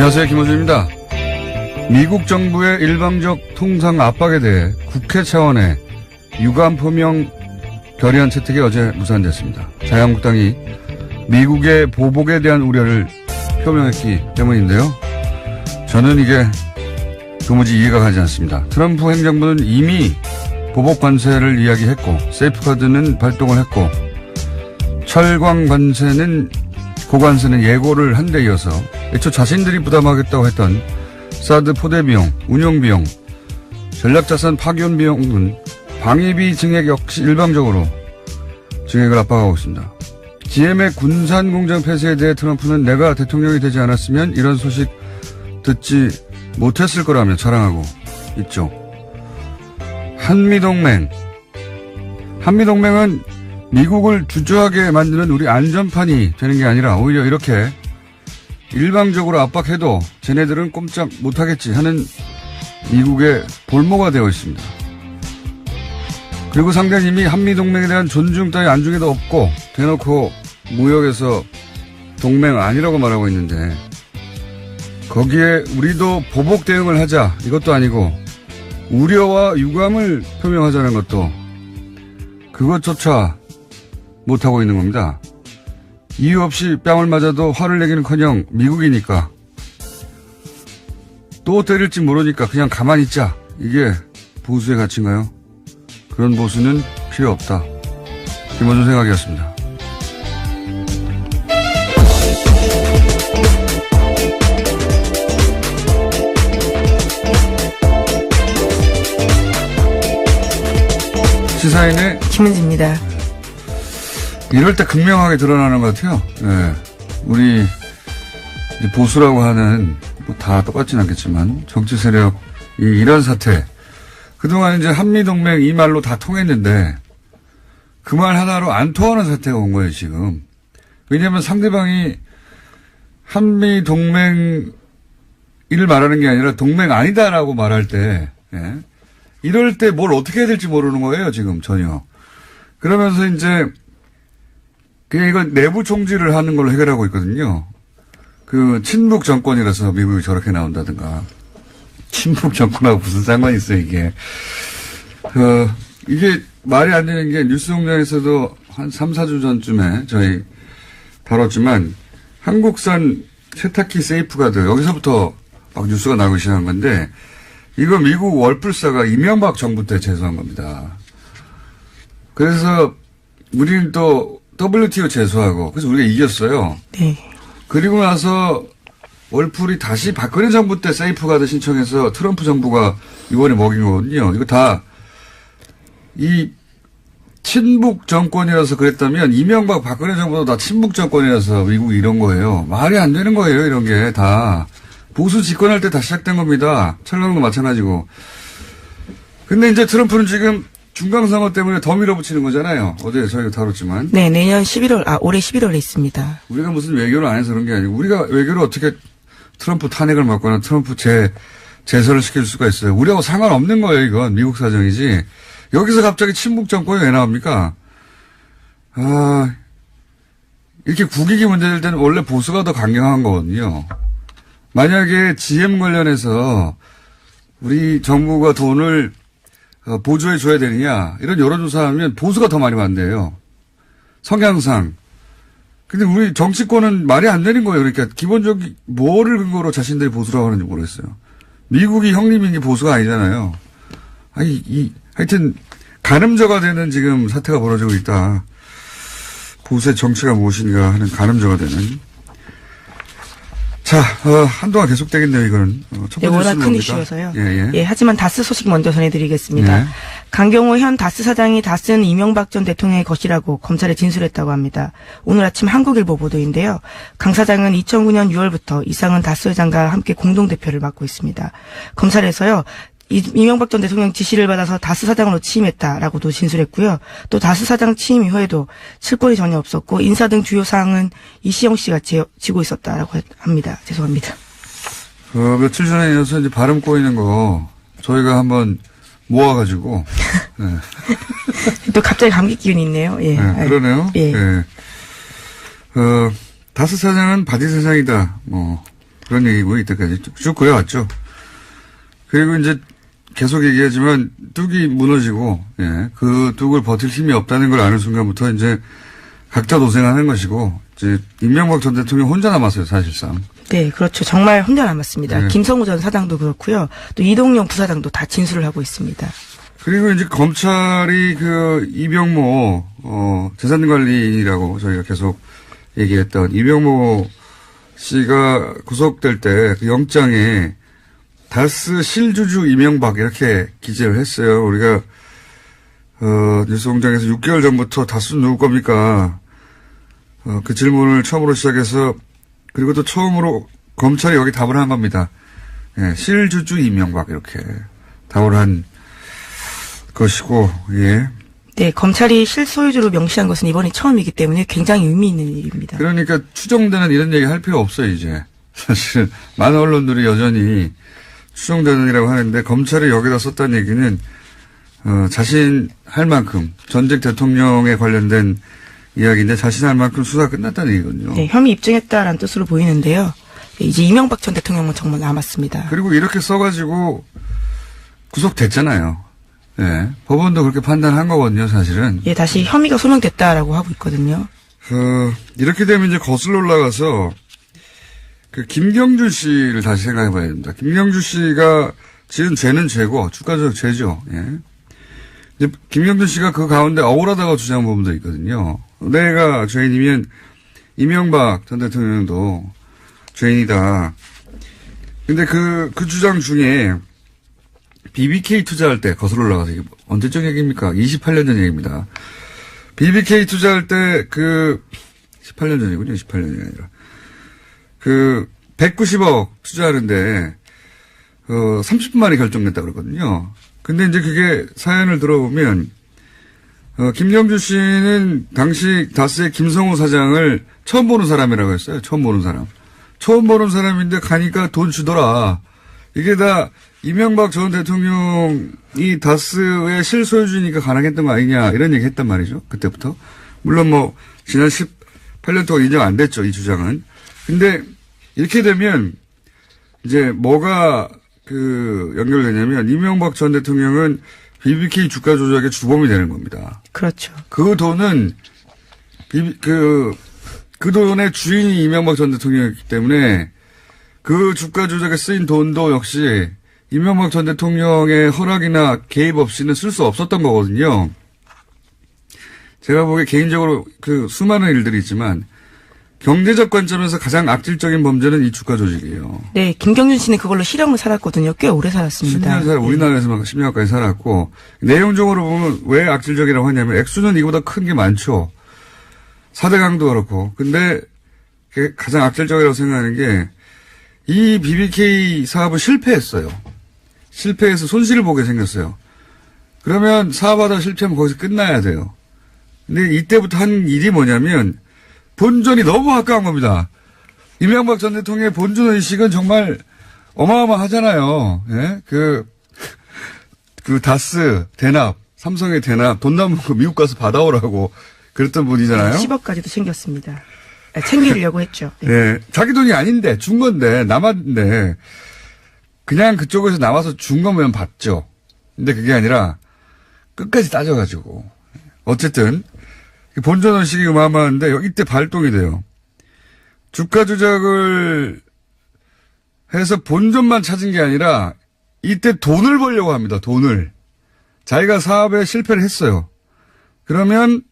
안녕하세요. 김호준입니다. 미국 정부의 일방적 통상 압박에 대해 국회 차원의 유감 표명 결의안 채택이 어제 무산됐습니다. 자유한국당이 미국의 보복에 대한 우려를 표명했기 때문인데요. 저는 이게 도무지 이해가 가지 않습니다. 트럼프 행정부는 이미 보복 관세를 이야기했고 세이프카드는 발동을 했고 철광 관세는 고관세는 예고를 한 데 이어서 애초 자신들이 부담하겠다고 했던 사드 포대 비용, 운용 비용, 전략자산 파견 비용은 방위비 증액 역시 일방적으로 증액을 압박하고 있습니다. GM의 군산 공장 폐쇄에 대해 트럼프는 내가 대통령이 되지 않았으면 이런 소식 듣지 못했을 거라며 자랑하고 있죠. 한미동맹은 미국을 주저하게 만드는 우리 안전판이 되는 게 아니라 오히려 이렇게 일방적으로 압박해도 쟤네들은 꼼짝 못하겠지 하는 미국의 볼모가 되어 있습니다. 그리고 상대는 이미 한미동맹에 대한 존중 따위 안중에도 없고 대놓고 무역에서 동맹 아니라고 말하고 있는데 거기에 우리도 보복 대응을 하자 이것도 아니고 우려와 유감을 표명하자는 것도 그것조차 못하고 있는 겁니다. 이유 없이 뺨을 맞아도 화를 내기는커녕 미국이니까 또 때릴지 모르니까 그냥 가만히 있자. 이게 보수의 가치인가요? 그런 보수는 필요 없다. 김원준 생각이었습니다. 시사인의 김은지입니다. 이럴 때 극명하게 드러나는 것 같아요. 네. 우리 보수라고 하는 뭐 다 똑같진 않겠지만 정치 세력이 이런 사태. 그동안 이제 한미동맹 이 말로 다 통했는데 그 말 하나로 안 통하는 사태가 온 거예요, 지금. 왜냐하면 상대방이 한미동맹 이를 말하는 게 아니라 동맹 아니다라고 말할 때, 예. 이럴 때 뭘 어떻게 해야 될지 모르는 거예요, 지금 전혀. 그러면서 이제 그냥 이건 내부 총질을 하는 걸로 해결하고 있거든요. 그 친북 정권이라서 미국이 저렇게 나온다든가. 친북 정권하고 무슨 상관이 있어요, 이게. 이게 말이 안 되는 게 뉴스공장에서도 한 3, 4주 전쯤에 저희 다뤘지만 한국산 세탁기 세이프가드 여기서부터 막 뉴스가 나오기 시작한 건데 이거 미국 월풀사가 이명박 정부 때 제소한 겁니다. 그래서 우리는 또 WTO 제소하고 그래서 우리가 이겼어요. 네. 그리고 나서 월풀이 다시 박근혜 정부 때 세이프가드 신청해서 트럼프 정부가 이번에 먹인 거거든요. 이거 다 이 친북 정권이라서 그랬다면 이명박 박근혜 정부도 다 친북 정권이라서 미국이 이런 거예요. 말이 안 되는 거예요. 이런 게 다. 보수 집권할 때 다 시작된 겁니다. 철강도 마찬가지고. 근데 이제 트럼프는 지금 중간선거 때문에 더 밀어붙이는 거잖아요. 어제 저희가 다뤘지만. 네, 올해 11월에 있습니다. 우리가 무슨 외교를 안 해서 그런 게 아니고 우리가 외교를 어떻게 트럼프 탄핵을 막거나 트럼프 제소를 시킬 수가 있어요. 우리하고 상관없는 거예요, 이건. 미국 사정이지. 여기서 갑자기 친북 정권이 왜 나옵니까? 이렇게 국익이 문제될 때는 원래 보수가 더 강경한 거거든요. 만약에 GM 관련해서 우리 정부가 돈을 보조해 줘야 되느냐 이런 여론조사하면 보수가 더 많이 반대해요. 성향상. 근데 우리 정치권은 말이 안 되는 거예요. 그러니까 기본적인 뭐를 근거로 자신들이 보수라고 하는지 모르겠어요. 미국이 형님인 게 보수가 아니잖아요. 하여튼 가늠저가 되는 지금 사태가 벌어지고 있다. 보수의 정치가 무엇인가 하는 가늠저가 되는. 자, 한동안 계속되겠네요, 이거는. 첫 번째 워낙 뉴스는 큰 뭡니까? 이슈여서요. 예. 하지만 다스 소식 먼저 전해드리겠습니다. 예. 강경호 현 다스 사장이 다스는 이명박 전 대통령의 것이라고 검찰에 진술했다고 합니다. 오늘 아침 한국일보 보도인데요. 강 사장은 2009년 6월부터 이상은 다스 회장과 함께 공동대표를 맡고 있습니다. 검찰에서요. 이명박 전 대통령 지시를 받아서 다스 사장으로 취임했다라고도 진술했고요. 또 다스 사장 취임 이후에도 실권이 전혀 없었고 인사 등 주요 사항은 이시영 씨가 지고 있었다라고 합니다. 죄송합니다. 며칠 전에 이어서 이제 발음 꼬이는 거 저희가 한번 모아가지고. 네. 또 갑자기 감기 기운이 있네요. 예. 네, 그러네요. 예. 다스 사장은 바디 사장이다. 그런 얘기고 이때까지 쭉 그래왔죠. 그리고 이제 계속 얘기하지만 뚝이 무너지고 예, 그 뚝을 버틸 힘이 없다는 걸 아는 순간부터 이제 각자 도생하는 것이고 이제 이명박 전 대통령 혼자 남았어요 사실상. 네, 그렇죠. 정말 혼자 남았습니다. 네. 김성우 전 사장도 그렇고요. 또 이동영 부사장도 다 진술을 하고 있습니다. 그리고 이제 검찰이 그 이병모 재산관리라고 저희가 계속 얘기했던 이병모 씨가 구속될 때 그 영장에 다스 실주주 이명박 이렇게 기재를 했어요. 우리가 뉴스공장에서 6개월 전부터 다스 누구 겁니까? 그 질문을 처음으로 시작해서 그리고 또 처음으로 검찰이 여기 답을 한 겁니다. 예, 실주주 이명박 이렇게 답을 한 것이고 예. 네, 검찰이 실소유주로 명시한 것은 이번이 처음이기 때문에 굉장히 의미 있는 일입니다. 그러니까 추정되는 이런 얘기 할 필요 없어요 이제. 사실 많은 언론들이 여전히 추정되는 이라고 하는데 검찰이 여기다 썼다는 얘기는 자신 할 만큼 전직 대통령에 관련된 이야기인데 자신 할 만큼 수사 끝났다는 얘기거든요. 네, 혐의 입증했다라는 뜻으로 보이는데요. 네, 이제 이명박 전 대통령은 정말 남았습니다. 그리고 이렇게 써가지고 구속됐잖아요. 예, 법원도 그렇게 판단한 거거든요, 사실은. 예, 다시 혐의가 소명됐다라고 하고 있거든요. 이렇게 되면 이제 거슬러 올라가서 그 김경준 씨를 다시 생각해 봐야 됩니다. 김경준 씨가 지은 죄는 죄고 주가적 죄죠. 예. 이제 김경준 씨가 그 가운데 억울하다고 주장한 부분도 있거든요. 내가 죄인이면 이명박 전 대통령도 죄인이다. 근데 그 주장 중에 BBK 투자할 때 거슬러 올라가서 이게 언제적 얘기입니까? 28년 전 얘기입니다. BBK 투자할 때 18년 전이군요. 28년이 아니라. 190억 투자하는데 30분 만에 결정됐다 그러거든요. 근데 이제 그게 사연을 들어보면 김경주 씨는 당시 다스의 김성우 사장을 처음 보는 사람이라고 했어요. 처음 보는 사람. 처음 보는 사람인데 가니까 돈 주더라. 이게 다 이명박 전 대통령이 다스의 실소유주니까 가능했던 거 아니냐 이런 얘기 했단 말이죠. 그때부터. 물론 뭐 지난 18년 동안 인정 안 됐죠. 이 주장은. 근데 이렇게 되면 이제 뭐가 연결되냐면 이명박 전 대통령은 BBK 주가 조작의 주범이 되는 겁니다. 그렇죠. 그 돈은 그 돈의 주인이 이명박 전 대통령이었기 때문에 그 주가 조작에 쓰인 돈도 역시 이명박 전 대통령의 허락이나 개입 없이는 쓸 수 없었던 거거든요. 제가 보기에 개인적으로 수많은 일들이 있지만 경제적 관점에서 가장 악질적인 범죄는 이 주가 조직이에요. 네, 김경준 씨는 그걸로 실형을 살았거든요. 꽤 오래 살았습니다. 10년 우리나라에서만 10년까지 살았고 내용적으로 보면 왜 악질적이라고 하냐면 액수는 이보다 큰 게 많죠. 4대 강도 그렇고. 근데 가장 악질적이라고 생각하는 게 이 BBK 사업은 실패했어요. 실패해서 손실을 보게 생겼어요. 그러면 사업하다 실패하면 거기서 끝나야 돼요. 근데 이때부터 한 일이 뭐냐면 본전이 너무 아까운 겁니다. 이명박 전 대통령의 본전 의식은 정말 어마어마하잖아요. 예? 다스 대납, 삼성의 대납, 돈 남은 거 미국 가서 받아오라고 그랬던 분이잖아요. 10억까지도 챙겼습니다. 챙기려고 했죠. 네. 네. 자기 돈이 아닌데, 준 건데, 남았는데, 그냥 그쪽에서 나와서 준 거면 받죠. 근데 그게 아니라, 끝까지 따져가지고. 어쨌든, 본전 의식이 어마어마한데, 이때 발동이 돼요. 주가 조작을 해서 본전만 찾은 게 아니라, 이때 돈을 벌려고 합니다, 돈을. 자기가 사업에 실패를 했어요. 그러면,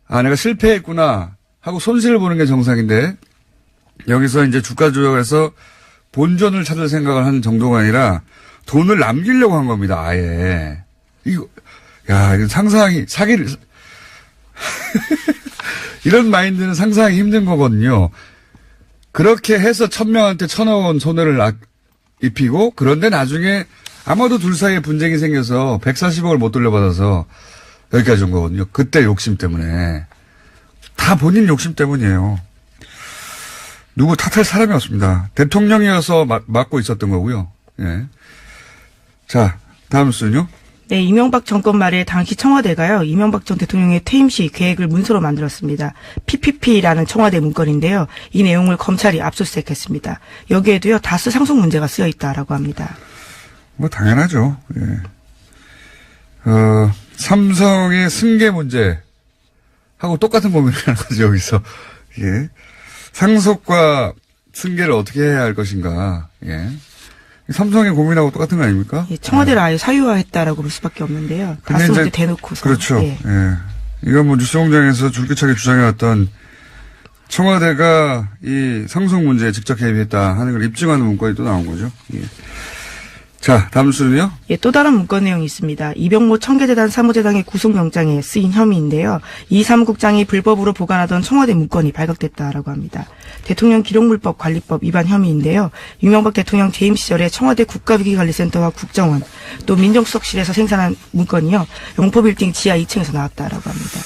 내가 실패했구나. 하고 손실을 보는 게 정상인데 여기서 이제 주가 조작에서 본전을 찾을 생각을 하는 정도가 아니라 돈을 남기려고 한 겁니다. 아예. 이거 상상하기 사기를 이런 마인드는 상상하기 힘든 거거든요. 그렇게 해서 1000명한테 1000억 원 손해를 입히고 그런데 나중에 아마도 둘 사이에 분쟁이 생겨서 140억을 못 돌려받아서 여기까지 온 거거든요. 그때 욕심 때문에. 다 본인 욕심 때문이에요. 누구 탓할 사람이 없습니다. 대통령이어서 맡고 있었던 거고요. 예. 자, 다음 순요. 네, 이명박 정권 말에 당시 청와대가요, 이명박 전 대통령의 퇴임 시 계획을 문서로 만들었습니다. PPP라는 청와대 문건인데요. 이 내용을 검찰이 압수수색했습니다. 여기에도요, 다스 상속 문제가 쓰여 있다라고 합니다. 뭐 당연하죠. 예. 삼성의 승계 문제하고 똑같은 고민을 하는 거죠, 여기서. 예. 상속과 승계를 어떻게 해야 할 것인가. 예. 삼성의 고민하고 똑같은 거 아닙니까? 예, 청와대를 아예 사유화했다라고 볼 수밖에 없는데요. 다스 문제 대놓고서. 그렇죠. 예. 예. 이건 뭐 뉴스공장에서 줄기차게 주장해왔던 청와대가 이 상속 문제에 직접 개입했다 하는 걸 입증하는 문건이 또 나온 거죠. 예. 자, 다음 수는요? 예, 또 다른 문건 내용이 있습니다. 이병모 청계재단 사무재당의 구속영장에 쓰인 혐의인데요. 이 사무국장이 불법으로 보관하던 청와대 문건이 발각됐다라고 합니다. 대통령 기록물법 관리법 위반 혐의인데요. 이명박 대통령 재임 시절에 청와대 국가위기관리센터와 국정원 또 민정수석실에서 생산한 문건이요. 영포빌딩 지하 2층에서 나왔다라고 합니다.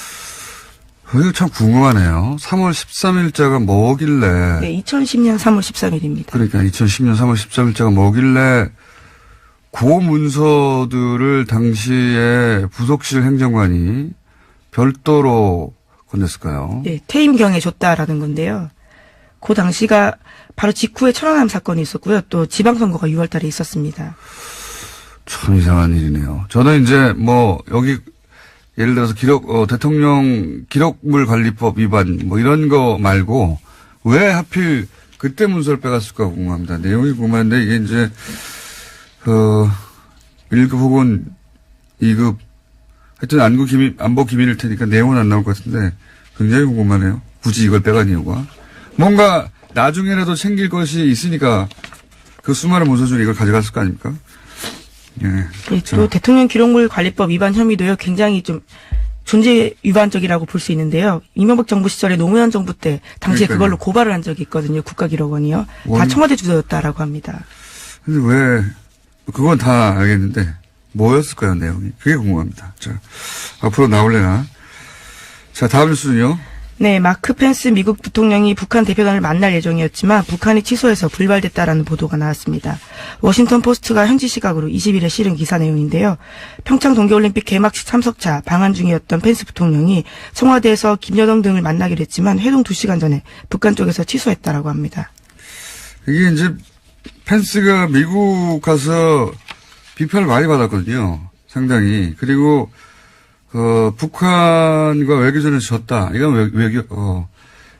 이거 참 궁금하네요. 3월 13일자가 뭐길래. 네, 2010년 3월 13일입니다. 그러니까 2010년 3월 13일자가 뭐길래 그 문서들을 당시에 부속실 행정관이 별도로 건넸을까요? 네, 퇴임경에 줬다라는 건데요. 그 당시가 바로 직후에 천안함 사건이 있었고요. 또 지방선거가 6월 달에 있었습니다. 참 이상한 일이네요. 저는 이제 뭐 여기 예를 들어서 대통령 기록물 관리법 위반 뭐 이런 거 말고 왜 하필 그때 문서를 빼갔을까 궁금합니다. 내용이 궁금한데 이게 이제 1급 혹은 2급, 하여튼 안보 기밀일 테니까 내용은 안 나올 것 같은데 굉장히 궁금하네요. 굳이 이걸 빼간 이유가. 뭔가 나중에라도 챙길 것이 있으니까 그 수많은 문서 중에 이걸 가져갔을 거 아닙니까? 예. 네, 또 대통령 기록물 관리법 위반 혐의도요, 굉장히 좀 존재 위반적이라고 볼 수 있는데요. 이명박 정부 시절에 노무현 정부 때 당시에 그러니까요. 그걸로 고발을 한 적이 있거든요. 국가기록원이요. 다 청와대 주도였다라고 합니다. 근데 왜, 그건 다 알겠는데, 뭐였을까요, 내용이? 그게 궁금합니다. 자, 앞으로 나올래나? 자, 다음 뉴스는요? 네, 마크 펜스 미국 부통령이 북한 대표단을 만날 예정이었지만 북한이 취소해서 불발됐다라는 보도가 나왔습니다. 워싱턴 포스트가 현지 시각으로 20일에 실은 기사 내용인데요. 평창 동계올림픽 개막식 참석차 방한 중이었던 펜스 부통령이 청와대에서 김여정 등을 만나기로 했지만 회동 2시간 전에 북한 쪽에서 취소했다라고 합니다. 이게 이제 펜스가 미국 가서 비판을 많이 받았거든요. 상당히. 그리고 북한과 외교전에서 졌다. 이건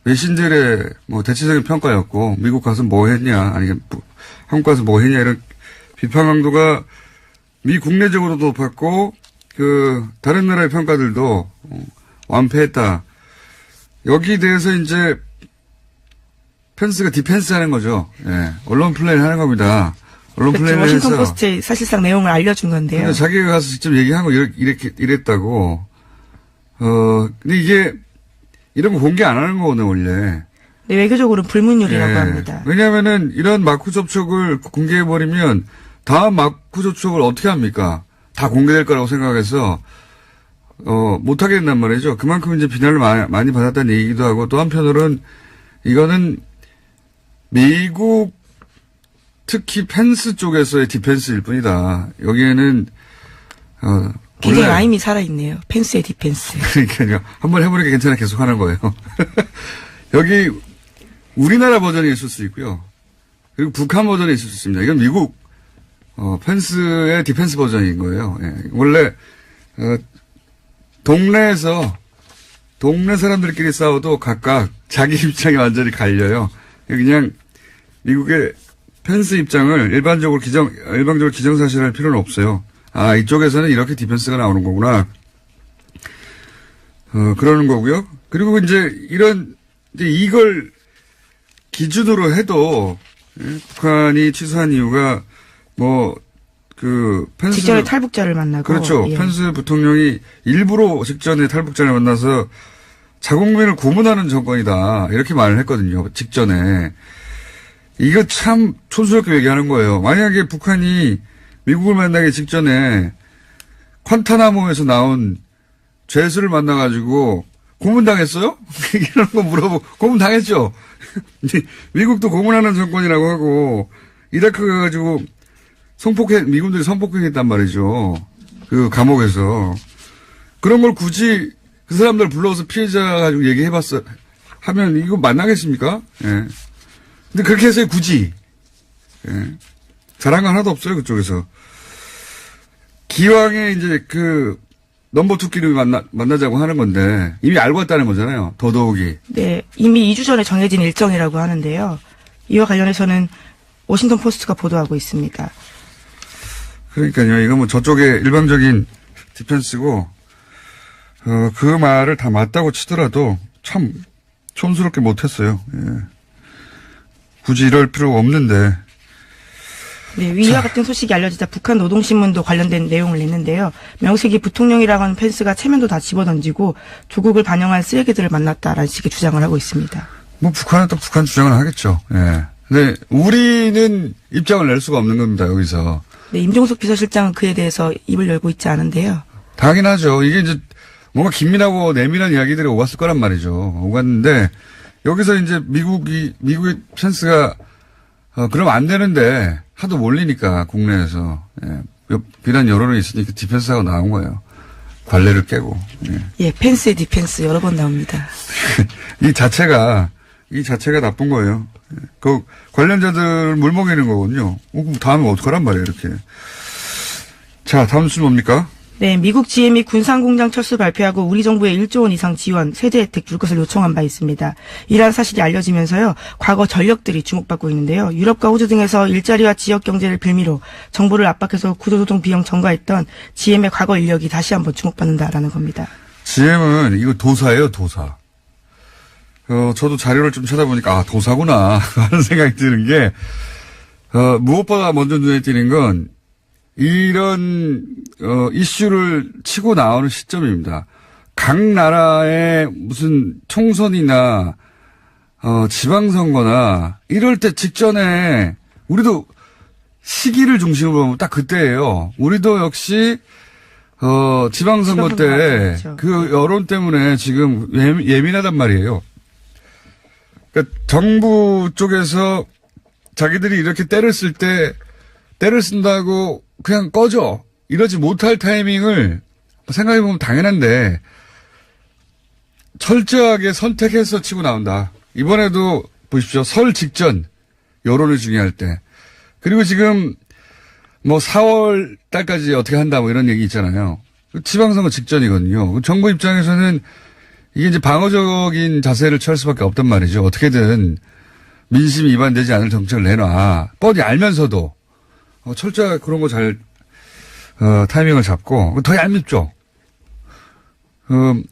외신들의 뭐 대체적인 평가였고, 미국 가서 뭐 했냐, 아니, 한국 가서 뭐 했냐, 이런 비판 강도가 미 국내적으로도 높았고, 다른 나라의 평가들도 완패했다. 여기에 대해서 이제 펜스가 디펜스 하는 거죠. 예. 언론 플레이를 하는 겁니다. 언론 그렇죠. 플레이를 워싱턴 해서. 포스트에 사실상 내용을 알려준 건데요. 자기가 가서 직접 얘기하고 이랬다고. 근데 이게 이런 거 공개 안 하는 거거든요, 원래. 네, 외교적으로 불문율이라고 합니다. 왜냐하면은 이런 마크 접촉을 공개해버리면 다음 마크 접촉을 어떻게 합니까? 다 공개될 거라고 생각해서, 못하게 된단 말이죠. 그만큼 이제 비난을 많이 받았다는 얘기기도 하고 또 한편으로는 이거는 미국 특히 펜스 쪽에서의 디펜스일 뿐이다. 여기에는 굉장히 원래 라임이 살아있네요. 펜스의 디펜스. 그러니까요. 한번 해보니까 괜찮아 계속 하는 거예요. 여기 우리나라 버전이 있을 수 있고요. 그리고 북한 버전이 있을 수 있습니다. 이건 미국 펜스의 디펜스 버전인 거예요. 예. 원래 동네에서 동네 사람들끼리 싸워도 각각 자기 입장이 완전히 갈려요. 그냥 미국의 펜스 입장을 일방적으로 기정사실할 필요는 없어요. 아, 이쪽에서는 이렇게 디펜스가 나오는 거구나. 그러는 거고요. 그리고 이제 이걸 기준으로 해도, 북한이 취소한 이유가, 펜스. 직전에 탈북자를 만나고. 그렇죠. 예. 펜스 부통령이 일부러 직전에 탈북자를 만나서 자국민을 고문하는 정권이다. 이렇게 말을 했거든요. 직전에. 이거 참 촌스럽게 얘기하는 거예요. 만약에 북한이 미국을 만나기 직전에 콴타나모에서 나온 죄수를 만나가지고 고문당했어요? 이런 거 물어보고 고문당했죠. 미국도 고문하는 정권이라고 하고 이라크 가가지고 미군들이 성폭행했단 말이죠. 그 감옥에서. 그런 걸 굳이 그 사람들 불러서 피해자 가지고 얘기해봤어. 하면 이거 만나겠습니까? 예. 근데 그렇게 해서 굳이. 예. 잘한 거 하나도 없어요, 그쪽에서. 기왕에 이제 그 넘버2끼리 만나자고 하는 건데 이미 알고 왔다는 거잖아요. 더더욱이. 네, 이미 2주 전에 정해진 일정이라고 하는데요. 이와 관련해서는 워싱턴 포스트가 보도하고 있습니다. 그러니까요. 이거 뭐 저쪽의 일방적인 디펜스고 그 말을 다 맞다고 치더라도 참 촌스럽게 못했어요. 예. 굳이 이럴 필요가 없는데. 네, 위와 같은 소식이 알려지자 북한 노동신문도 관련된 내용을 냈는데요. 명색이 부통령이라고 하는 펜스가 체면도 다 집어던지고 조국을 반영한 쓰레기들을 만났다라는 식의 주장을 하고 있습니다. 뭐 북한은 또 북한 주장을 하겠죠. 예. 근데 우리는 입장을 낼 수가 없는 겁니다. 여기서. 네, 임종석 비서실장은 그에 대해서 입을 열고 있지 않은데요. 당연하죠. 이게 이제 뭔가 긴밀하고 내밀한 이야기들이 오갔을 거란 말이죠. 오갔는데 여기서 이제 미국의 펜스가 그러면 안 되는데 하도 몰리니까 국내에서 비난 여론이 있으니까 디펜스하고 나온 거예요. 관례를 깨고. 예, 펜스의 디펜스 여러 번 나옵니다. 이 자체가 나쁜 거예요. 그 관련자들 물먹이는 거거든요. 다음에 어떡하란 말이에요, 이렇게. 자, 다음 순 뭡니까? 네, 미국 GM이 군산공장 철수 발표하고 우리 정부에 1조 원 이상 지원, 세제 혜택 줄 것을 요청한 바 있습니다. 이러한 사실이 알려지면서요, 과거 전력들이 주목받고 있는데요. 유럽과 호주 등에서 일자리와 지역 경제를 빌미로 정부를 압박해서 구조조정 비용 전가했던 GM의 과거 인력이 다시 한번 주목받는다라는 겁니다. GM은 이거 도사예요, 도사. 저도 자료를 좀 찾아보니까, 도사구나, 하는 생각이 드는 게, 무엇보다 먼저 눈에 띄는 건, 이런, 이슈를 치고 나오는 시점입니다. 각 나라의 무슨 총선이나, 지방선거나, 이럴 때 직전에, 우리도 시기를 중심으로 보면 딱 그때예요. 우리도 역시, 지방선거 때, 그 여론 때문에 지금 예민하단 말이에요. 그러니까 정부 쪽에서 자기들이 이렇게 때를 쓸 때 때를 쓴다고 그냥 꺼져 이러지 못할 타이밍을 생각해보면 당연한데 철저하게 선택해서 치고 나온다. 이번에도 보십시오. 설 직전 여론이 중요할 때 그리고 지금 뭐 4월 달까지 어떻게 한다 뭐 이런 얘기 있잖아요. 지방선거 직전이거든요. 정부 입장에서는 이게 이제 방어적인 자세를 취할 수밖에 없단 말이죠. 어떻게든 민심 위반되지 않을 정책을 내놔. 뻔히 알면서도 철저하게 그런 거 잘 타이밍을 잡고 더 얄밉죠.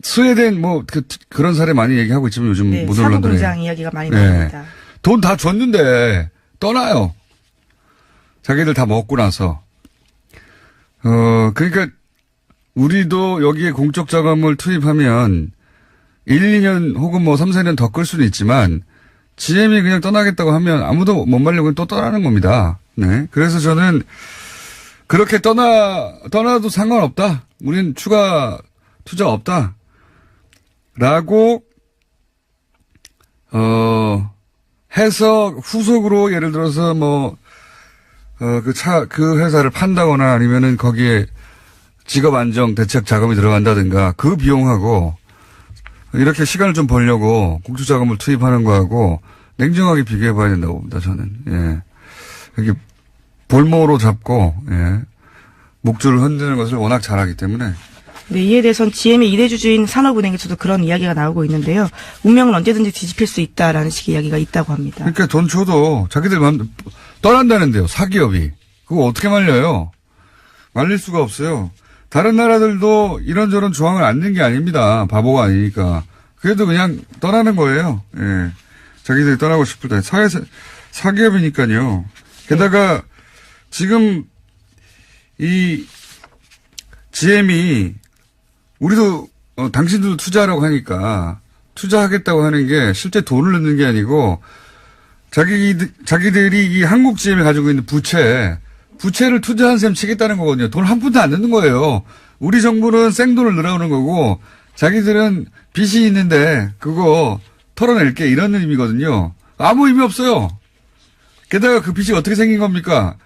스웨덴 뭐 그런 사례 많이 얘기하고 있지만 요즘 네, 모든 언론들이 사고공장 이야기가 많이 나옵니다. 돈 다 줬는데 떠나요. 자기들 다 먹고 나서. 그러니까 우리도 여기에 공적 자금을 투입하면 1, 2년 혹은 뭐 3, 4년 더 끌 수는 있지만 GM이 그냥 떠나겠다고 하면 아무도 못 말려고 또 떠나는 겁니다. 네. 그래서 저는 그렇게 떠나도 상관없다. 우린 추가 투자 없다. 라고, 해서 후속으로 예를 들어서 뭐, 그 회사를 판다거나 아니면은 거기에 직업 안정 대책 자금이 들어간다든가 그 비용하고 이렇게 시간을 좀 벌려고 공투자금을 투입하는 거하고 냉정하게 비교해 봐야 된다고 봅니다, 저는. 예. 이렇게 볼모로 잡고, 예. 목줄을 흔드는 것을 워낙 잘하기 때문에. 네, 이에 대해서는 GM의 2대 주주인 산업은행에서도 그런 이야기가 나오고 있는데요. 운명은 언제든지 뒤집힐 수 있다라는 식의 이야기가 있다고 합니다. 그러니까 돈 줘도 자기들 마음 떠난다는데요, 사기업이. 그거 어떻게 말려요? 말릴 수가 없어요. 다른 나라들도 이런저런 조항을 안 낸 게 아닙니다. 바보가 아니니까. 그래도 그냥 떠나는 거예요. 예. 자기들이 떠나고 싶을 때. 사기업이니까요. 게다가 지금 이 GM이 우리도 당신들도 투자하라고 하니까 투자하겠다고 하는 게 실제 돈을 넣는 게 아니고 자기들이 이 한국 GM이 가지고 있는 부채를 투자한 셈 치겠다는 거거든요. 돈 한 푼도 안 넣는 거예요. 우리 정부는 생돈을 늘어오는 거고 자기들은 빚이 있는데 그거 털어낼게 이런 의미거든요. 아무 의미 없어요. 게다가 그 빚이 어떻게 생긴 겁니까?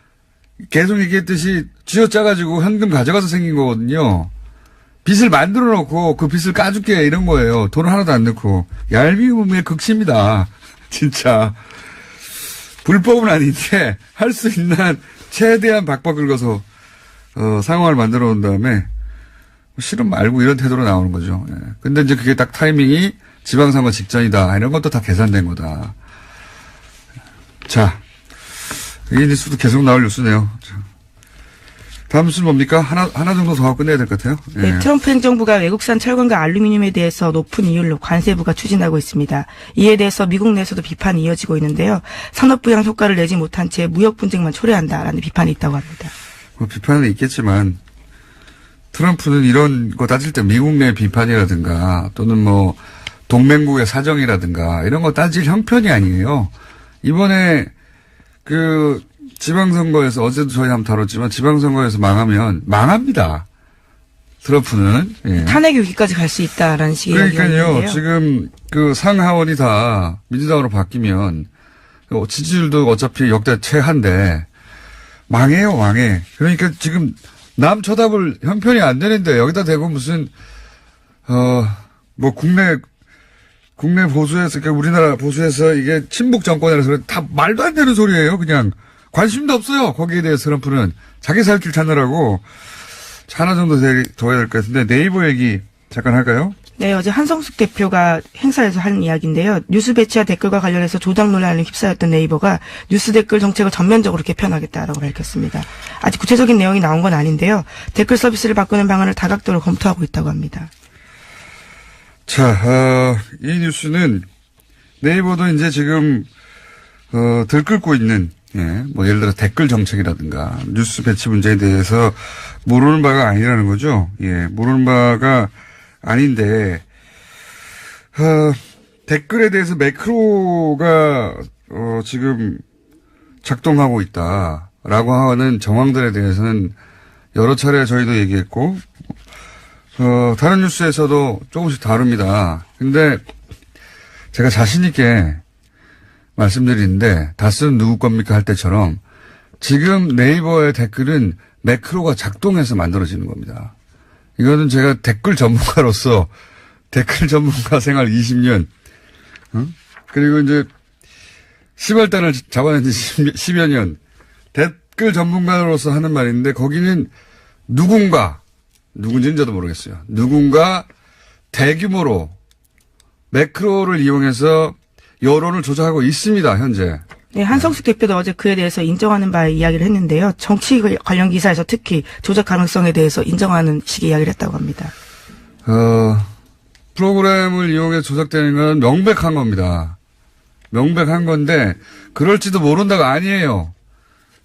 계속 얘기했듯이 쥐어짜가지고 현금 가져가서 생긴 거거든요. 빚을 만들어 놓고 그 빚을 까줄게 이런 거예요. 돈을 하나도 안 넣고. 얄미움의 극치입니다. 진짜. 불법은 아닌데 할 수 있는 최대한 박박 긁어서 상황을 만들어 놓은 다음에 실은 말고 이런 태도로 나오는 거죠. 예. 근데 이제 그게 딱 타이밍이 지방선거 직전이다. 이런 것도 다 계산된 거다. 자, 이 뉴스도 계속 나올 뉴스네요. 자. 다음 뉴스는 뭡니까? 하나 정도 더 하고 끝내야 될 것 같아요. 예. 네, 트럼프 행정부가 외국산 철강과 알루미늄에 대해서 높은 이율로 관세부가 추진하고 있습니다. 이에 대해서 미국 내에서도 비판이 이어지고 있는데요. 산업부양 효과를 내지 못한 채 무역 분쟁만 초래한다라는 비판이 있다고 합니다. 뭐 비판은 있겠지만 트럼프는 이런 거 따질 때 미국 내 비판이라든가 또는 뭐 동맹국의 사정이라든가 이런 거 따질 형편이 아니에요. 이번에 그 지방선거에서 어제도 저희 한번 다뤘지만 지방선거에서 망하면 망합니다. 트럼프는. 예. 탄핵 위기까지 갈 수 있다라는 식의 이야기가 그러니까요. 있는데요. 지금 그 상하원이 다 민주당으로 바뀌면 지지율도 어차피 역대 최한데 망해요, 망해. 그러니까 지금 남 쳐다볼 형편이 안 되는데 여기다 대고 무슨 뭐 국내 보수에서 그러니까 우리나라 보수에서 이게 친북 정권이라서 다 말도 안 되는 소리예요. 그냥 관심도 없어요. 거기에 대해서 트럼프는 자기 살 길 찾느라고 하나 정도 더 해야 될 것 같은데 네이버 얘기 잠깐 할까요? 네, 어제 한성숙 대표가 행사에서 한 이야기인데요. 뉴스 배치와 댓글과 관련해서 조작 논란에 휩싸였던 네이버가 뉴스 댓글 정책을 전면적으로 개편하겠다라고 밝혔습니다. 아직 구체적인 내용이 나온 건 아닌데요. 댓글 서비스를 바꾸는 방안을 다각도로 검토하고 있다고 합니다. 자, 이 뉴스는 네이버도 이제 지금 들끓고 있는 예, 뭐 예를 들어 댓글 정책이라든가 뉴스 배치 문제에 대해서 모르는 바가 아니라는 거죠. 예, 모르는 바가 아닌데 댓글에 대해서 매크로가 지금 작동하고 있다라고 하는 정황들에 대해서는 여러 차례 저희도 얘기했고 다른 뉴스에서도 조금씩 다릅니다. 근데 제가 자신 있게 말씀드리는데 다스는 누구 겁니까 할 때처럼 지금 네이버의 댓글은 매크로가 작동해서 만들어지는 겁니다. 이거는 제가 댓글 전문가로서 댓글 전문가 생활 20년 그리고 이제 시발단을 잡아낸 지 10여 년 댓글 전문가로서 하는 말인데 거기는 누군지는 저도 모르겠어요. 누군가 대규모로 매크로를 이용해서 여론을 조작하고 있습니다. 현재. 네, 한성숙 대표도 어제 그에 대해서 인정하는 바에 이야기를 했는데요. 정치 관련 기사에서 특히 조작 가능성에 대해서 인정하는 식의 이야기를 했다고 합니다. 프로그램을 이용해서 조작되는 건 명백한 겁니다. 명백한 건데 그럴지도 모른다가 아니에요.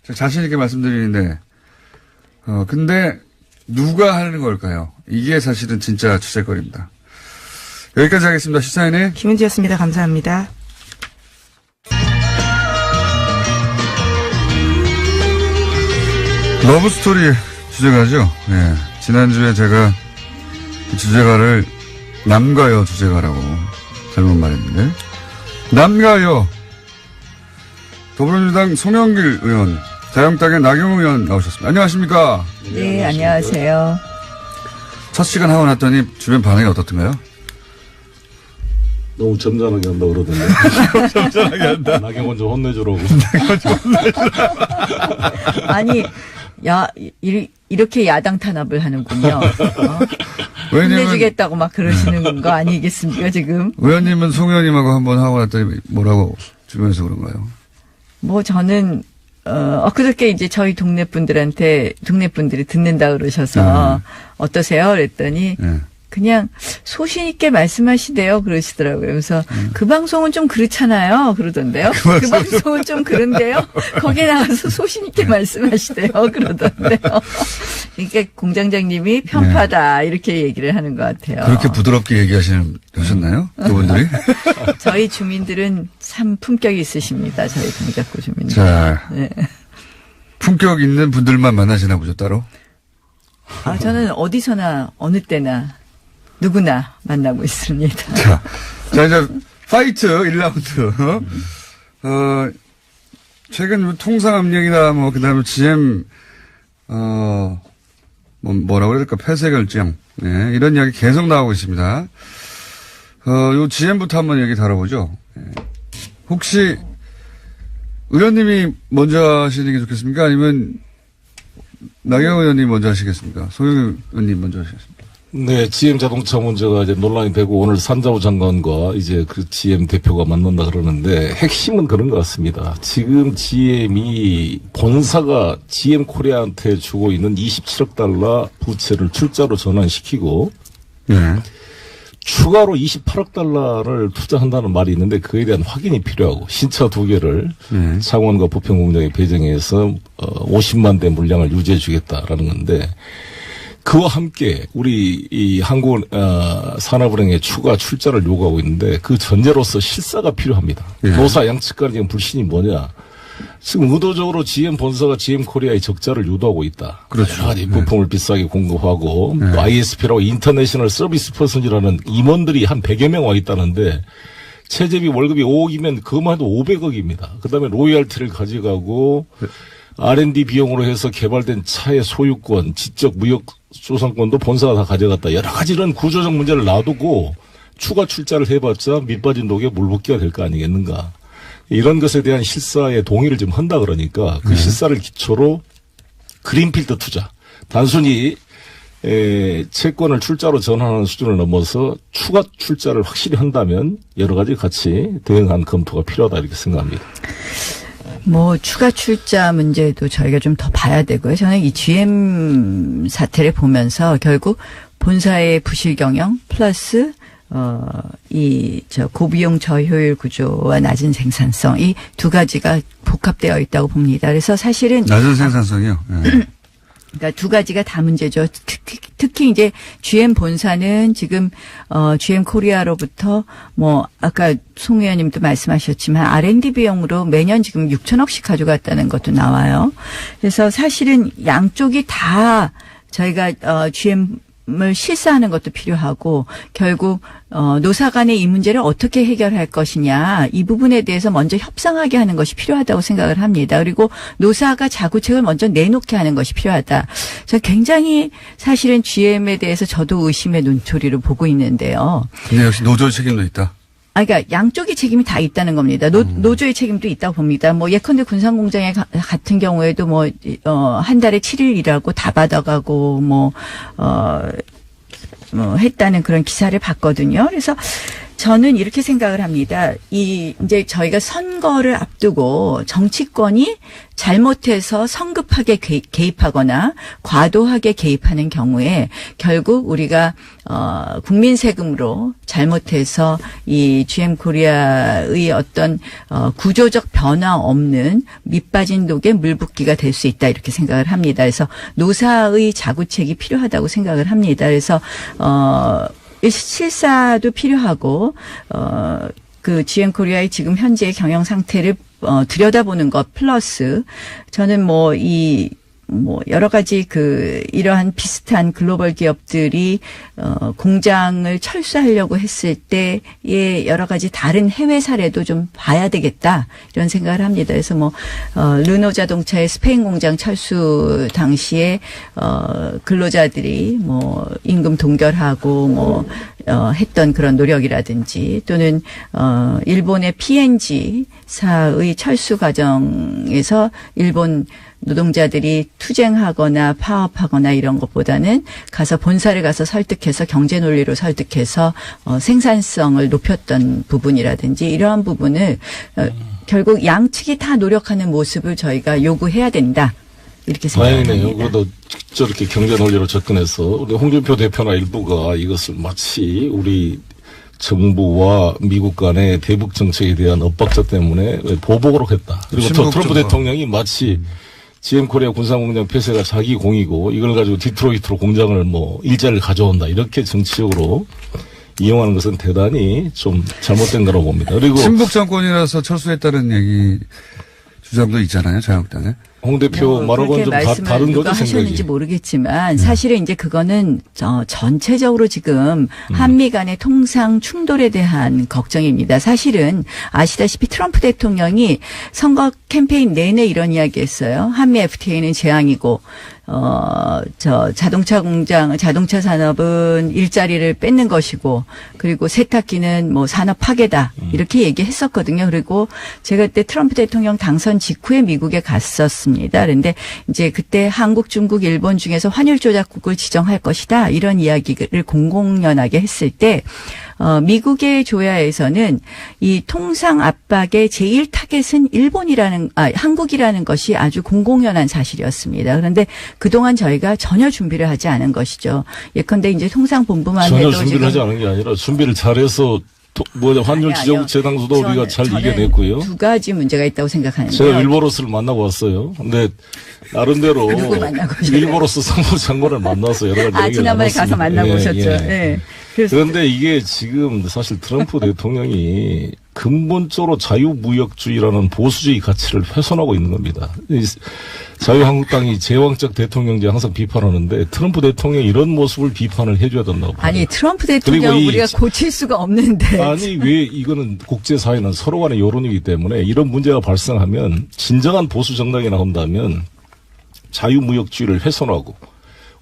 제가 자신 있게 말씀드리는데 근데 누가 하는 걸까요? 이게 사실은 진짜 주제거리입니다. 여기까지 하겠습니다. 시사인의 김은지였습니다. 감사합니다. 러브스토리 주제가죠. 네. 지난주에 제가 이 주제가를 남가요 주제가라고 잘못 말했는데 남가요 더불어민주당 송영길 의원 자유한국당의 나경원 의원 나오셨습니다. 안녕하십니까? 네, 안녕하세요. 첫 시간 하고 났더니 주변 반응이 어떻던가요? 너무 점잖하게 한다고 그러던데. 점잖하게 한다. 나경원 좀 혼내주라고. 아니, 이렇게 야당 탄압을 하는군요. 혼내주겠다고 막 그러시는 거 아니겠습니까, 지금? 의원님은 송 의원님하고 한번 하고 났더니 뭐라고 주변에서 그런가요? 뭐 저는, 그저께 이제 저희 동네 분들이 듣는다 그러셔서 어떠세요? 그랬더니 네. 그냥 소신 있게 말씀하시대요. 그러시더라고요. 그래서 그 방송은 좀 그렇잖아요. 그러던데요. 그 방송은 좀 그런데요. 거기에 나와서 소신 있게 말씀하시대요. 그러던데요. 그러니까 공장장님이 편파다 이렇게 얘기를 하는 것 같아요. 그렇게 부드럽게 하셨나요? 그분들이? 저희 주민들은 참 품격이 있으십니다. 저희 동작구 주민들. 자, 네. 품격 있는 분들만 만나시나 보죠, 따로? 저는 어디서나 어느 때나 누구나 만나고 있습니다. 자, 이제 파이트 1라운드. 최근 통상압력이나 그다음에 GM 뭐라고 해야 될까 폐쇄 결정 이런 이야기 계속 나오고 있습니다. 요 GM부터 한번 얘기 다뤄보죠. 혹시 의원님이 먼저 하시는 게 좋겠습니까? 아니면 나경원 의원님 먼저 하시겠습니까? 소영 의원님 먼저 하시겠습니까? 네, GM 자동차 문제가 이제 논란이 되고 오늘 산자부 장관과 이제 그 GM 대표가 만난다 그러는데 핵심은 그런 것 같습니다. 지금 GM이 본사가 GM 코리아한테 주고 있는 27억 달러 부채를 출자로 전환시키고 네. 추가로 28억 달러를 투자한다는 말이 있는데 그에 대한 확인이 필요하고 신차 2개를 창원과 부평공장에 배정해서 50만 대 물량을 유지해 주겠다라는 건데 그와 함께 우리 이 한국 산업은행의 추가 출자를 요구하고 있는데 그 전제로서 실사가 필요합니다. 노사 양측 간의 지금 불신이 뭐냐. 지금 의도적으로 GM 본사가 GM 코리아의 적자를 유도하고 있다. 그렇죠. 여러 가지 부품을 비싸게 공급하고 또 ISP라고 인터내셔널 서비스 퍼슨이라는 임원들이 한 100여 명 와 있다는데 최저비 월급이 5억이면 그것만 해도 500억입니다. 그다음에 로열티를 가져가고 R&D 비용으로 해서 개발된 차의 소유권, 지적 무역 소상권도 본사가 다 가져갔다. 여러 가지 이런 구조적 문제를 놔두고 추가 출자를 해봤자 밑 빠진 독에 물 붓기가 될 거 아니겠는가. 이런 것에 대한 실사의 동의를 좀 한다 그러니까 그 실사를 기초로 그린필드 투자. 단순히 채권을 출자로 전환하는 수준을 넘어서 추가 출자를 확실히 한다면 여러 가지 같이 대응한 검토가 필요하다 이렇게 생각합니다. 추가 출자 문제도 저희가 좀 더 봐야 되고요. 저는 이 GM 사태를 보면서 결국 본사의 부실 경영 플러스 고비용 저효율 구조와 낮은 생산성 이 두 가지가 복합되어 있다고 봅니다. 그래서 사실은 낮은 생산성이요. 그러니까 두 가지가 다 문제죠. 특히 이제 GM 본사는 지금 GM 코리아로부터 아까 송 의원님도 말씀하셨지만 R&D 비용으로 매년 지금 6천억씩 가져갔다는 것도 나와요. 그래서 사실은 양쪽이 다 저희가 GM을 실사하는 것도 필요하고 결국 노사 간의 이 문제를 어떻게 해결할 것이냐 이 부분에 대해서 먼저 협상하게 하는 것이 필요하다고 생각을 합니다. 그리고 노사가 자구책을 먼저 내놓게 하는 것이 필요하다. 저 굉장히 사실은 GM에 대해서 저도 의심의 눈초리로 보고 있는데요. 근데 역시 노조의 책임도 있다. 그러니까 양쪽의 책임이 다 있다는 겁니다. 노조의 책임도 있다고 봅니다. 예컨대 군산공장에 같은 경우에도 한 달에 7일 일하고 다 받아가고 했다는 그런 기사를 봤거든요. 그래서 저는 이렇게 생각을 합니다. 이제 저희가 선거를 앞두고 정치권이 잘못해서 성급하게 개입하거나 과도하게 개입하는 경우에 결국 우리가 국민 세금으로 잘못해서 이 GM 코리아의 어떤 구조적 변화 없는 밑빠진 독에 물 붓기가 될 수 있다 이렇게 생각을 합니다. 그래서 노사의 자구책이 필요하다고 생각을 합니다. 그래서 실사도 필요하고 그 GM 코리아의 지금 현재의 경영 상태를 들여다보는 것 플러스 저는 여러 가지 이러한 비슷한 글로벌 기업들이 공장을 철수하려고 했을 때의 여러 가지 다른 해외 사례도 좀 봐야 되겠다 이런 생각을 합니다. 그래서 르노 자동차의 스페인 공장 철수 당시에 근로자들이 임금 동결하고 했던 그런 노력이라든지 또는 일본의 P&G사의 철수 과정에서 일본 노동자들이 투쟁하거나 파업하거나 이런 것보다는 본사를 가서 설득해서 경제 논리로 설득해서 생산성을 높였던 부분이라든지 이러한 부분을 결국 양측이 다 노력하는 모습을 저희가 요구해야 된다. 이렇게 생각합니다. 다행이네요. 그래도 저렇게 경제 논리로 접근해서 우리 홍준표 대표나 일부가 이것을 마치 우리 정부와 미국 간의 대북 정책에 대한 엇박자 때문에 보복으로 했다. 그리고 또 트럼프 대통령이 마치 GM 코리아 군산공장 폐쇄가 자기 공이고 이걸 가지고 디트로이트로 공장을 일자리를 가져온다. 이렇게 정치적으로 이용하는 것은 대단히 좀 잘못된 거라고 봅니다. 그리고 친북 정권이라서 철수했다는 얘기 주장도 있잖아요. 자유한국당에. 홍 대표 말하고는 좀 다른 거죠, 하셨는지 생각이. 모르겠지만 사실은 이제 그거는 전체적으로 지금 한미 간의 통상 충돌에 대한 걱정입니다. 사실은 아시다시피 트럼프 대통령이 선거 캠페인 내내 이런 이야기했어요. 한미 FTA는 재앙이고 자동차 산업은 일자리를 뺏는 것이고, 그리고 세탁기는 뭐 산업 파괴다. 이렇게 얘기했었거든요. 그리고 제가 그때 트럼프 대통령 당선 직후에 미국에 갔었습니다. 그런데 이제 그때 한국, 중국, 일본 중에서 환율 조작국을 지정할 것이다. 이런 이야기를 공공연하게 했을 때, 미국의 조야에서는 이 통상 압박의 제일 타겟은 한국이라는 것이 아주 공공연한 사실이었습니다. 그런데 그동안 저희가 전혀 준비를 하지 않은 것이죠. 예컨대 이제 통상본부만 해도 전혀 준비를 하지 않은 게 아니라 준비를 잘해서 환율 지정 재당수도 우리가 잘 이겨냈고요. 두 가지 문제가 있다고 생각하는데요. 제가 일보로스를 만나봤어요. 근데 나름대로 누구 만나고 오셨어요? 일보로스 상무장관을 만나서 여러 가지 얘기를 지난번에 가서 나눴습니다. 만나보셨죠. 예. 네. 그런데 이게 지금 사실 트럼프 대통령이 근본적으로 자유무역주의라는 보수주의 가치를 훼손하고 있는 겁니다. 자유한국당이 제왕적 대통령제 항상 비판하는데 트럼프 대통령이 이런 모습을 비판을 해줘야 된다고 봐요. 아니 트럼프 대통령 우리가 고칠 수가 없는데. 아니 왜 이거는 국제사회는 서로 간의 여론이기 때문에 이런 문제가 발생하면 진정한 보수 정당이 나온다면 자유무역주의를 훼손하고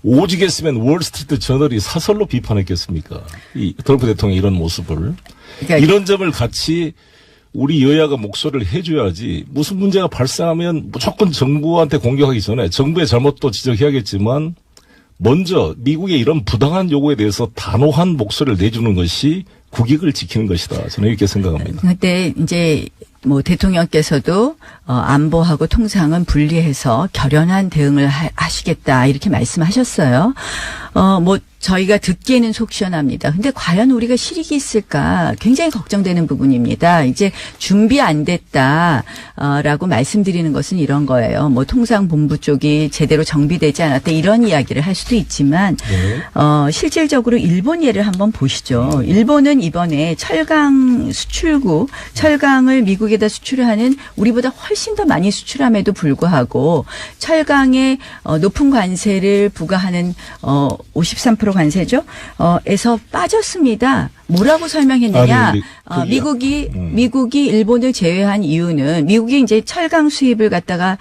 오직 했으면 월스트리트 저널이 사설로 비판했겠습니까? 이 트럼프 대통령의 이런 모습을. 그러니까 이런 점을 같이 우리 여야가 목소리를 해줘야지 무슨 문제가 발생하면 무조건 정부한테 공격하기 전에 정부의 잘못도 지적해야겠지만 먼저 미국의 이런 부당한 요구에 대해서 단호한 목소리를 내주는 것이 국익을 지키는 것이다. 저는 이렇게 생각합니다. 그런데 이제 뭐 대통령께서도 안보하고 통상은 분리해서 결연한 대응을 하시겠다 이렇게 말씀하셨어요. 뭐 저희가 듣기에는 속 시원합니다. 근데 과연 우리가 실익이 있을까 굉장히 걱정되는 부분입니다. 이제 준비 안 됐다라고 말씀드리는 것은 이런 거예요. 뭐 통상본부 쪽이 제대로 정비되지 않았다 이런 이야기를 할 수도 있지만 실질적으로 일본 예를 한번 보시죠. 일본은 이번에 철강 수출국 철강을 미국에다 수출을 하는 우리보다 훨씬 더 많이 수출함에도 불구하고 철강에 높은 관세를 부과하는 53% 관세죠. 에서 빠졌습니다. 뭐라고 설명했느냐? 미국이 일본을 제외한 이유는 미국이 이제 철강 수입을 갖다가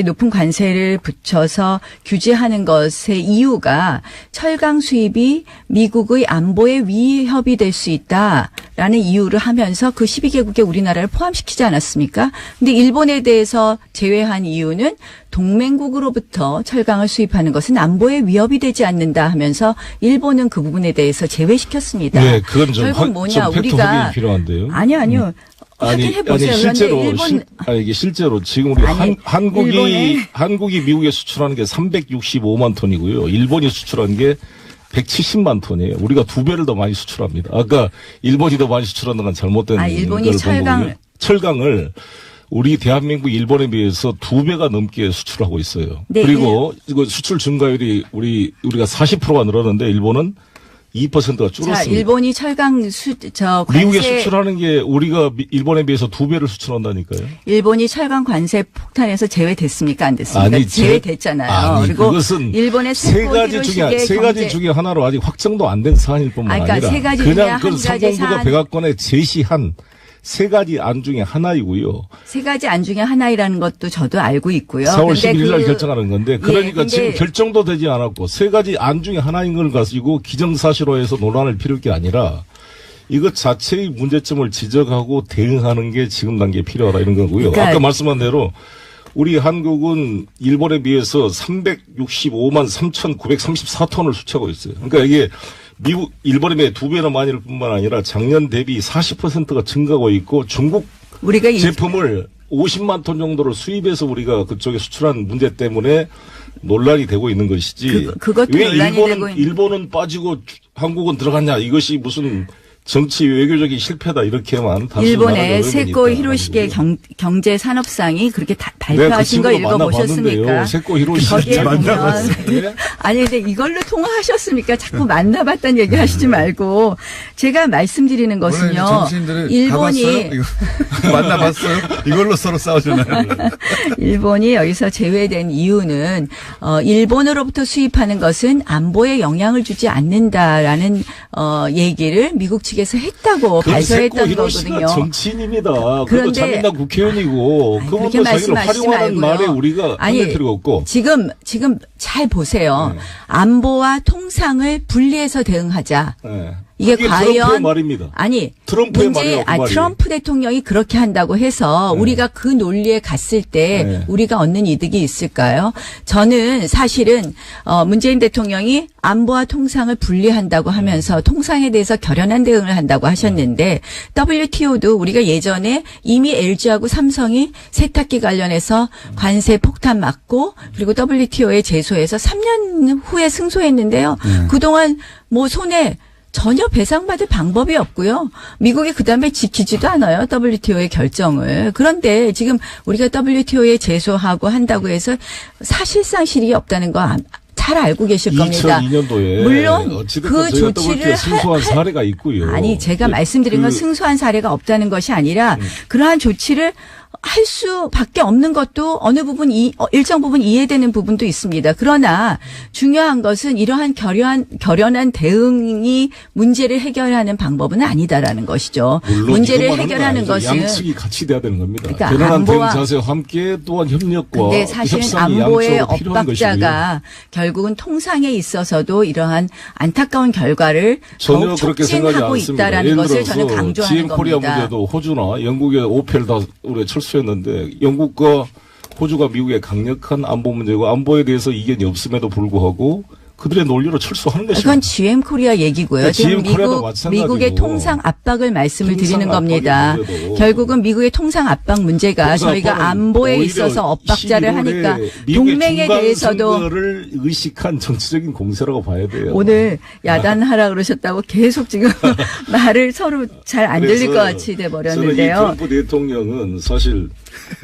높은 관세를 붙여서 규제하는 것의 이유가 철강 수입이 미국의 안보에 위협이 될 수 있다라는 이유를 하면서 그 12개국에 우리나라를 포함시키지 않았습니까? 근데 일본에 대해서 제외한 이유는 동맹국으로부터 철강을 수입하는 것은 안보에 위협이 되지 않는다 하면서 일본은 그 부분에 대해서 제외시켰습니다. 네, 그건 결국 뭐냐 좀 팩트 확인이 필요하요 아니요. 확인해보세요. 이게 실제로 지금 우리 한국이 미국에 수출하는 게 365만 톤이고요. 일본이 수출하는 게 170만 톤이에요. 우리가 2배를 더 많이 수출합니다. 아까 일본이 더 많이 수출하는 건 잘못된 일본이 철강을 우리 대한민국 일본에 비해서 2배가 넘게 수출하고 있어요. 네, 그리고 이거 수출 증가율이 우리가 40%가 늘었는데 일본은 2%가 줄었습니다. 자, 일본이 철강 관세 미국에 수출하는 게 우리가 일본에 비해서 2배를 수출한다니까요. 일본이 철강 관세 폭탄에서 제외됐습니까? 안 됐습니까? 아니, 제외됐잖아요. 그리고 그것은 일본의 세 가지 중에 하나로 아직 확정도 안 된 사안일 뿐만 그러니까 아니라 세 가지 그냥 중에 그 상공부가 백악관에 제시한 3가지 안 중에 하나이고요. 3가지 안 중에 하나이라는 것도 저도 알고 있고요. 4월 11일 날 결정하는 건데 그러니까 지금 결정도 되지 않았고 3가지 안 중에 하나인 걸 가지고 기정사실화해서 논란을 피울 게 아니라 이것 자체의 문제점을 지적하고 대응하는 게 지금 단계에 필요하다 이런 거고요. 그러니까 아까 말씀한 대로 우리 한국은 일본에 비해서 365만 3,934톤을 수출하고 있어요. 그러니까 이게 일본에 비해 2배나 많을 뿐만 아니라 작년 대비 40%가 증가하고 있고 중국 우리가 제품을 50만 톤 정도를 수입해서 우리가 그쪽에 수출한 문제 때문에 논란이 되고 있는 것이지. 그것도 왜 논란이 되고 일본은 빠지고 한국은 들어갔냐 이것이 무슨 정치 외교적인 실패다 이렇게만 일본의 세코 히로시게 경제 산업상이 그렇게 발표하신 거 읽어보셨습니까? 세코 히로시게 만나봤어요. 아니 근데 이걸로 통화하셨습니까? 자꾸 만나봤다는 얘기 하시지 말고 제가 말씀드리는 것은요. 일본이 만나봤어요? 이걸로 서로 싸우잖아요. 일본이 여기서 제외된 이유는 일본으로부터 수입하는 것은 안보에 영향을 주지 않는다라는 얘기를 미국 측에서 했다고 발표했던 거거든요. 정치인입니다. 그런데 자민당 국회의원이고 그분도 자기를 활용하는 말에 우리가 할 필요가 없고. 지금 잘 보세요. 안보와 통상을 분리해서 대응하자. 이게 과연 트럼프의 말입니다. 트럼프의 트럼프 대통령이 그렇게 한다고 해서 우리가 그 논리에 갔을 때 우리가 얻는 이득이 있을까요? 저는 사실은 문재인 대통령이 안보와 통상을 분리한다고 하면서 통상에 대해서 결연한 대응을 한다고 하셨는데 WTO도 우리가 예전에 이미 LG하고 삼성이 세탁기 관련해서 관세 폭탄 맞고 그리고 WTO에 제소해서 3년 후에 승소했는데요. 그동안 손해 전혀 배상받을 방법이 없고요. 미국이 그다음에 지키지도 않아요. WTO의 결정을. 그런데 지금 우리가 WTO에 제소하고 한다고 해서 사실상 실익이 없다는 거 잘 알고 계실 겁니다. 2002년도에 물론 그 조치를 승소한 사례가 있고요. 제가 말씀드린 건 승소한 사례가 없다는 것이 아니라 그러한 조치를 할 수밖에 없는 것도 어느 부분 일정 부분 이해되는 부분도 있습니다. 그러나 중요한 것은 이러한 결연한 대응이 문제를 해결하는 방법은 아니다라는 것이죠. 문제를 해결하는 것은 양측이 같이 돼야 되는 겁니다. 그러니까 결연한 대응 자세와 함께 또한 협력과 근데 사실은 안보의 엇박자가 결국은 통상에 있어서도 이러한 안타까운 결과를 전혀 그렇게 생각하지 촉진하고 않습니다. 있다라는 것을 저는 강조하는 GM 코리아 겁니다. 문제도 호주나 영국의 오펠 다 우리가 철수했는데 영국과 호주가 미국의 강력한 안보 문제고 안보에 대해서 이견이 없음에도 불구하고 그들의 논리로 철수하는 것입니다. 그건 GM 코리아 얘기고요. 지금 미국의 통상 압박을 말씀을 드리는 겁니다. 결국은 미국의 통상 압박 문제가 저희가 안보에 있어서 엇박자를 하니까 동맹에 대해서도 선거를 의식한 정치적인 공세라고 봐야 돼요. 오늘 야단하라 그러셨다고 계속 지금 말을 서로 잘 안 들릴 것 같이 돼버렸는데요. 트럼프 대통령은 사실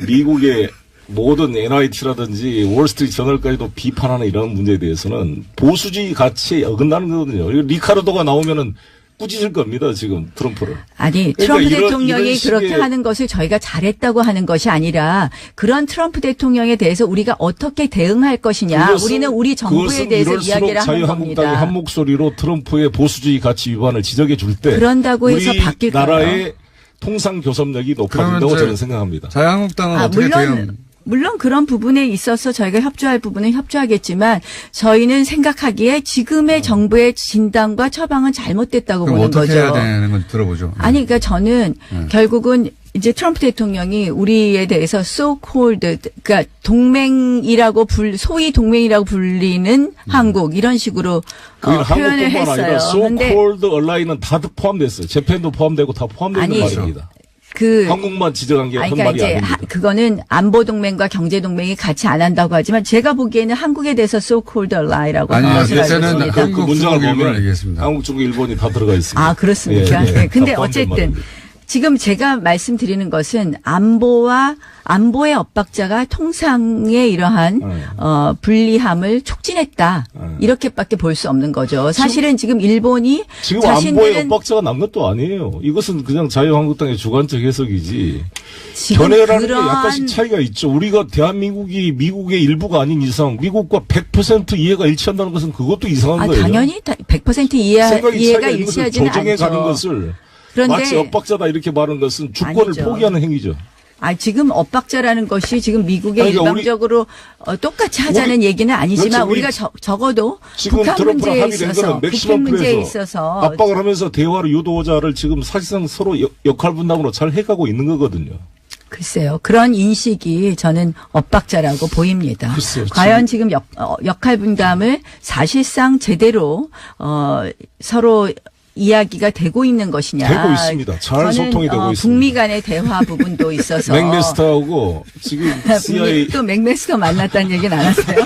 미국의 모든 NIT라든지 월스트리트 저널까지도 비판하는 이런 문제에 대해서는 보수주의 가치에 어긋나는 거거든요. 리카르도가 나오면은 꾸짖을 겁니다, 지금 트럼프를. 트럼프 대통령이 그렇게 하는 것을 저희가 잘했다고 하는 것이 아니라 그런 트럼프 대통령에 대해서 우리가 어떻게 대응할 것이냐. 우리는 우리 정부에 대해서 이야기를 하는 겁니다. 자유한국당이 한 목소리로 트럼프의 보수주의 가치 위반을 지적해 줄 때 그런다고 해서 바뀔 거예요. 나라의 통상 교섭력이 높아진다고 저는 생각합니다. 자유한국당은 어떻게 대응? 물론 그런 부분에 있어서 저희가 협조할 부분은 협조하겠지만 저희는 생각하기에 지금의 정부의 진단과 처방은 잘못됐다고 보는 어떻게 거죠. 해야 되는 건 들어보죠. 그러니까 저는 결국은 이제 트럼프 대통령이 우리에 대해서 so-called 그러니까 동맹이라고 소위 동맹이라고 불리는 한국 이런 식으로 표현을 했어요. so-called ally는 다 포함됐어요. 재팬도 포함되고 다 포함되는 말입니다. 한국만 지적한 게 한 말이 아닙니다. 그거는 안보 동맹과 경제 동맹이 같이 안 한다고 하지만 제가 보기에는 한국에 대해서 so-called ally라고 이때는 한국, 중국, 일본을 얘기했습니다. 한국, 중국, 일본이 다 들어가 있습니다. 그렇습니까? 네. 근데 어쨌든 지금 제가 말씀드리는 것은 안보의 엇박자가 통상의 이러한 불리함을 촉진했다. 이렇게밖에 볼 수 없는 거죠. 사실은 지금 일본이 지금 안보의 엇박자가 난 것도 아니에요. 이것은 그냥 자유한국당의 주관적 해석이지. 견해라는 게 약간씩 차이가 있죠. 우리가 대한민국이 미국의 일부가 아닌 이상 미국과 100% 이해가 일치한다는 것은 그것도 이상한 거예요. 당연히 100% 이해가 일치하지는 조정해 않죠. 가는 것을 그런데 마치 엇박자다 이렇게 말하는 것은 주권을 아니죠. 포기하는 행위죠. 지금 엇박자라는 것이 지금 미국의 일방적으로 똑같이 하자는 얘기는 아니지만 우리가 적어도 북한 문제에 있어서 북한 문제에 있어서 압박을 하면서 대화를 유도자를 지금 사실상 서로 역할 분담으로 잘 해가고 있는 거거든요. 글쎄요. 그런 인식이 저는 엇박자라고 보입니다. 글쎄요, 과연 지금 역할 분담을 사실상 제대로 서로 이야기가 되고 있는 것이냐. 되고 있습니다. 잘 소통이 되고 있습니다. 북미 간의 대화 부분도 있어서. 맥메스터하고 지금 CIA 또 맥메스터 만났다는 얘기는 안 하세요?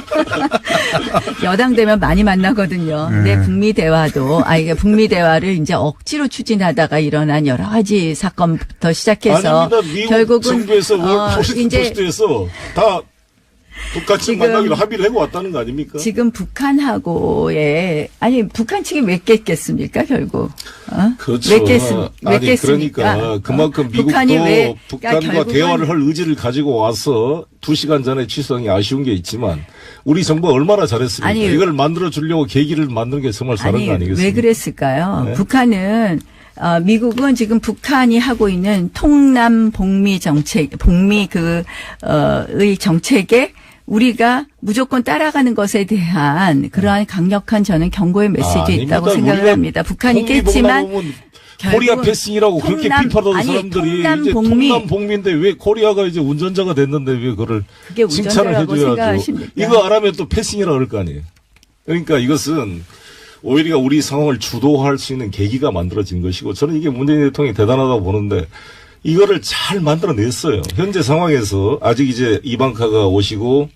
여당 되면 많이 만나거든요. 근데 북미 대화도, 이게 북미 대화를 이제 억지로 추진하다가 일어난 여러 가지 사건부터 시작해서. 아닙니다. 미국 결국은 정부에서 워싱턴 이제 포스트에서 다 북한측 만나기로 합의를 하고 왔다는 거 아닙니까? 지금 북한하고의 북한 측이 왜 깼겠습니까 결국? 그렇죠. 왜 깼습니까? 그러니까 그만큼 미국도 북한과 대화를 할 의지를 가지고 와서 2시간 전에 취소한 게 아쉬운 게 있지만 우리 정부가 얼마나 잘했습니까? 이걸 만들어 주려고 계기를 만드는 게 정말 잘한 거 아니겠습니까? 왜 그랬을까요? 네? 북한은 미국은 지금 북한이 하고 있는 통남 복미 정책, 의 정책에 우리가 무조건 따라가는 것에 대한 그러한 강력한 저는 경고의 메시지 있다고 생각을 합니다. 북한이 깼지만 코리아 패싱이라고 그렇게 비판하던 사람들이 이제 통남 복미인데 왜 코리아가 이제 운전자가 됐는데 왜 그거를 칭찬을 해줘야죠. 이거 안 하면 또 패싱이라 그럴 거 아니에요. 그러니까 이것은 오히려 우리 상황을 주도할 수 있는 계기가 만들어진 것이고 저는 이게 문재인 대통령이 대단하다고 보는데 이거를 잘 만들어냈어요. 현재 상황에서 아직 이제 이방카가 오시고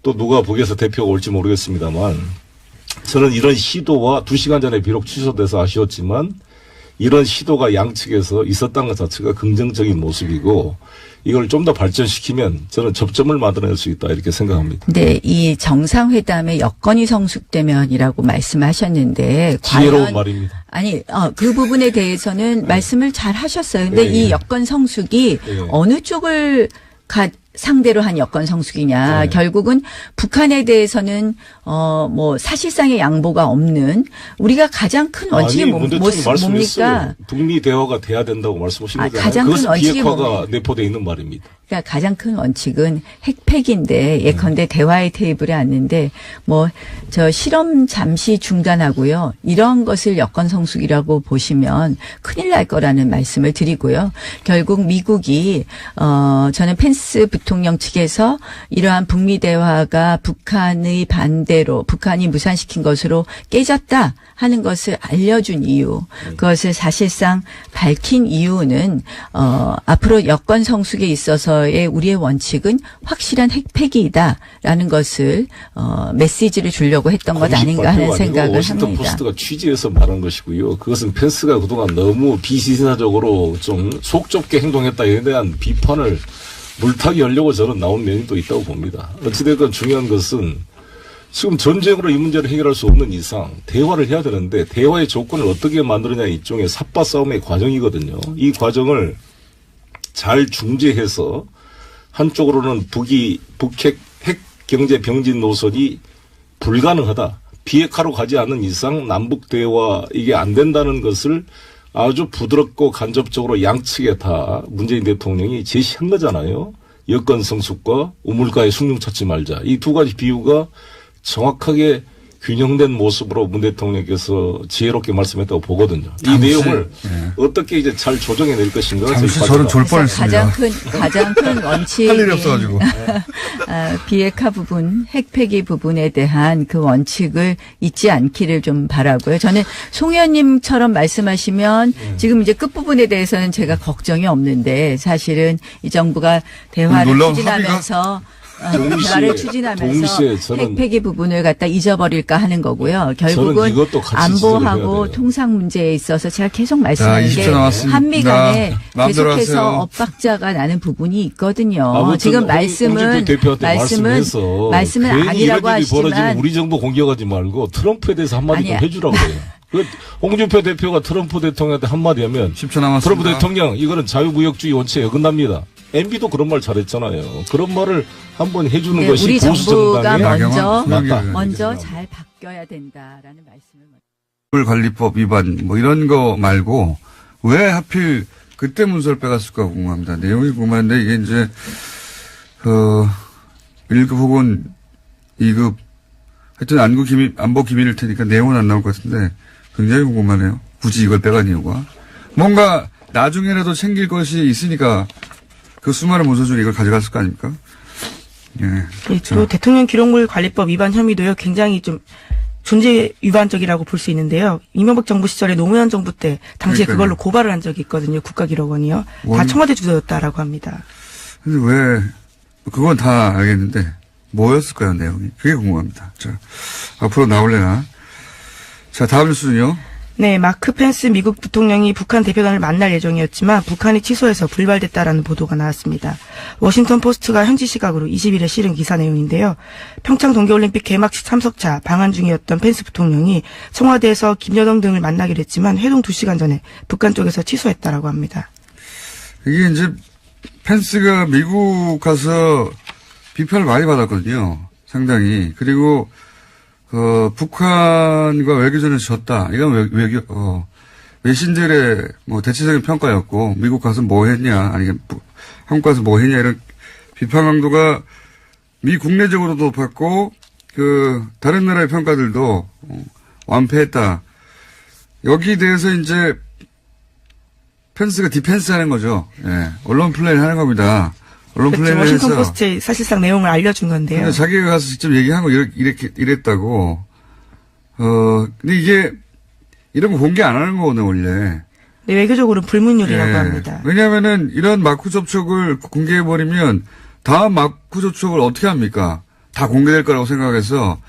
또 누가 북에서 대표가 올지 모르겠습니다만 저는 이런 시도와 2시간 전에 비록 취소돼서 아쉬웠지만 이런 시도가 양측에서 있었다는 것 자체가 긍정적인 모습이고 이걸 좀 더 발전시키면 저는 접점을 만들어낼 수 있다 이렇게 생각합니다. 네, 이 정상회담의 여건이 성숙되면이라고 말씀하셨는데 지혜로운 말입니다. 그 부분에 대해서는 말씀을 잘 하셨어요. 근데 이 여건 성숙이 어느 쪽을 상대로 한 여건 성숙이냐. 결국은 북한에 대해서는 사실상의 양보가 없는 우리가 가장 큰 원칙이 뭡니까? 북미 대화가 돼야 된다고 말씀하신 거잖아요. 가장 큰 원칙이 비핵화가 내포되어 있는 말입니다. 그러니까 가장 큰 원칙은 핵폐기인데 예컨대 대화의 테이블에 앉는데 저 실험 잠시 중단하고요. 이런 것을 여건 성숙이라고 보시면 큰일 날 거라는 말씀을 드리고요. 결국 미국이 저는 펜스 부통령 측에서 이러한 북미 대화가 북한의 반대로 북한이 무산시킨 것으로 깨졌다 하는 것을 알려준 이유, 그것을 사실상 밝힌 이유는 앞으로 여건 성숙에 있어서의 우리의 원칙은 확실한 핵폐기이다라는 것을 메시지를 주려고 했던 것 아닌가 하는 생각을 워싱턴 합니다. 포스트가 취재해서 말한 것이고요. 그것은 펜스가 그동안 너무 비시사적으로 좀 속 좁게 행동했다에 대한 비판을 물타기 하려고 저는 나온 면이 또 있다고 봅니다. 어찌됐건 중요한 것은 지금 전쟁으로 이 문제를 해결할 수 없는 이상 대화를 해야 되는데 대화의 조건을 어떻게 만드느냐 일종의 삽바 싸움의 과정이거든요. 이 과정을 잘 중재해서 한쪽으로는 북핵 경제 병진 노선이 불가능하다. 비핵화로 가지 않는 이상 남북 대화 이게 안 된다는 것을 아주 부드럽고 간접적으로 양측에 다 문재인 대통령이 제시한 거잖아요. 여건 성숙과 우물가의 숭늉 찾지 말자. 이 두 가지 비유가 정확하게 균형된 모습으로 문 대통령께서 지혜롭게 말씀했다고 보거든요. 이 내용을 어떻게 이제 잘 조정해낼 것인가. 잠시 저는 졸 뻔했습니다. 가장 큰 원칙이 할 일이 없어가지고. 비핵화 부분, 핵폐기 부분에 대한 그 원칙을 잊지 않기를 좀 바라고요. 저는 송 의원님처럼 말씀하시면 지금 이제 끝부분에 대해서는 제가 걱정이 없는데 사실은 이 정부가 대화를 추진하면서 대화를 추진하면서 핵폐기 부분을 갖다 잊어버릴까 하는 거고요. 결국은 안보하고 통상 문제에 있어서 제가 계속 말씀하는 게 한미 간에 계속해서 엇박자가 나는 부분이 있거든요. 지금 말씀은 아니라고 하시지만 우리 정부 공격하지 말고 트럼프에 대해서 한마디 좀 해주라고 해요. 홍준표 대표가 트럼프 대통령한테 한마디 하면 10초 남았습니다. 트럼프 대통령 이거는 자유무역주의 원칙에 어긋납니다. MB도 그런 말 잘했잖아요. 그런 말을 한번 해주는 것이 우리 보수 정부가 정당의 먼저 잘 바뀌어야 된다라는 말씀을. 관리법 위반 이런 거 말고 왜 하필 그때 문서를 빼갔을까 궁금합니다. 내용이 궁금한데 이게 이제 1급 혹은 2급 하여튼 안보 기밀일 테니까 내용은 안 나올 것 같은데 굉장히 궁금하네요. 굳이 이걸 빼간 이유가 뭔가 나중에라도 챙길 것이 있으니까 그 수많은 문서 중에 이걸 가져갔을 거 아닙니까? 예. 또 대통령 기록물 관리법 위반 혐의도요, 굉장히 좀 존재 위반적이라고 볼 수 있는데요. 이명박 정부 시절에 노무현 정부 때 당시에 그러니까요. 그걸로 고발을 한 적이 있거든요. 국가기록원이요. 다 청와대 주도였다라고 합니다. 근데 왜, 그건 다 알겠는데, 뭐였을까요, 내용이? 그게 궁금합니다. 자, 앞으로 나올래나? 자, 다음 뉴스는요? 네, 마크 펜스 미국 부통령이 북한 대표단을 만날 예정이었지만 북한이 취소해서 불발됐다라는 보도가 나왔습니다. 워싱턴 포스트가 현지 시각으로 20일에 실은 기사 내용인데요. 평창 동계올림픽 개막식 참석차 방한 중이었던 펜스 부통령이 청와대에서 김여정 등을 만나기로 했지만 회동 2시간 전에 북한 쪽에서 취소했다라고 합니다. 이게 이제 펜스가 미국 가서 비판을 많이 받았거든요. 상당히. 그리고 북한과 외교전에서 졌다. 이건 외신들의 뭐 대체적인 평가였고, 미국 가서 뭐 했냐, 아니면 한국 가서 뭐 했냐, 이런 비판 강도가 미 국내적으로도 높았고, 다른 나라의 평가들도 완패했다. 여기에 대해서 이제 펜스가 디펜스 하는 거죠. 예. 언론 플레이를 하는 겁니다. 언론 그렇죠. 플레이를 워싱턴 해서. 포스트에 사실상 내용을 알려준 건데요. 자기가 가서 직접 얘기한 거 이랬다고. 근데 이게 이런 거 공개 안 하는 거거든요, 원래. 네, 외교적으로는 불문율이라고 합니다. 왜냐하면은 이런 마크 접촉을 공개해버리면 다음 마크 접촉을 어떻게 합니까? 다 공개될 거라고 생각해서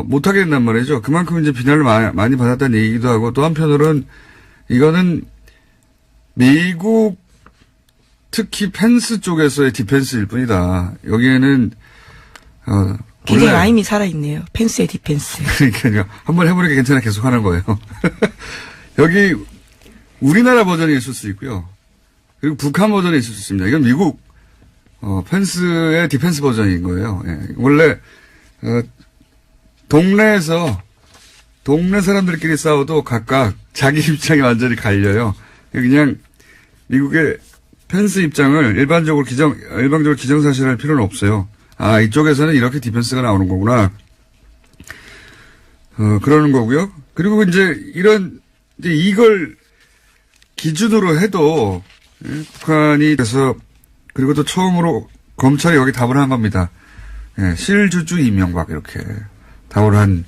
못하게 된단 말이죠. 그만큼 이제 비난을 많이 받았다는 얘기기도 하고, 또 한편으로는 이거는 미국 특히 펜스 쪽에서의 디펜스일 뿐이다. 여기에는 굉장히 라임이 살아있네요. 펜스의 디펜스. 그러니까요. 한번 해보니까 괜찮아 계속 하는 거예요. 여기 우리나라 버전이 있을 수 있고요. 그리고 북한 버전이 있을 수 있습니다. 이건 미국 펜스의 디펜스 버전인 거예요. 예. 원래 동네에서 동네 사람들끼리 싸워도 각각 자기 입장이 완전히 갈려요. 그냥 미국의 펜스 입장을 일방적으로 기정사실할 필요는 없어요. 아, 이쪽에서는 이렇게 디펜스가 나오는 거구나. 그러는 거고요. 그리고 이제 이걸 기준으로 해도, 예, 북한이 그래서, 그리고 또 처음으로 검찰이 여기 답을 한 겁니다. 예, 실주주 이명박 이렇게 답을 한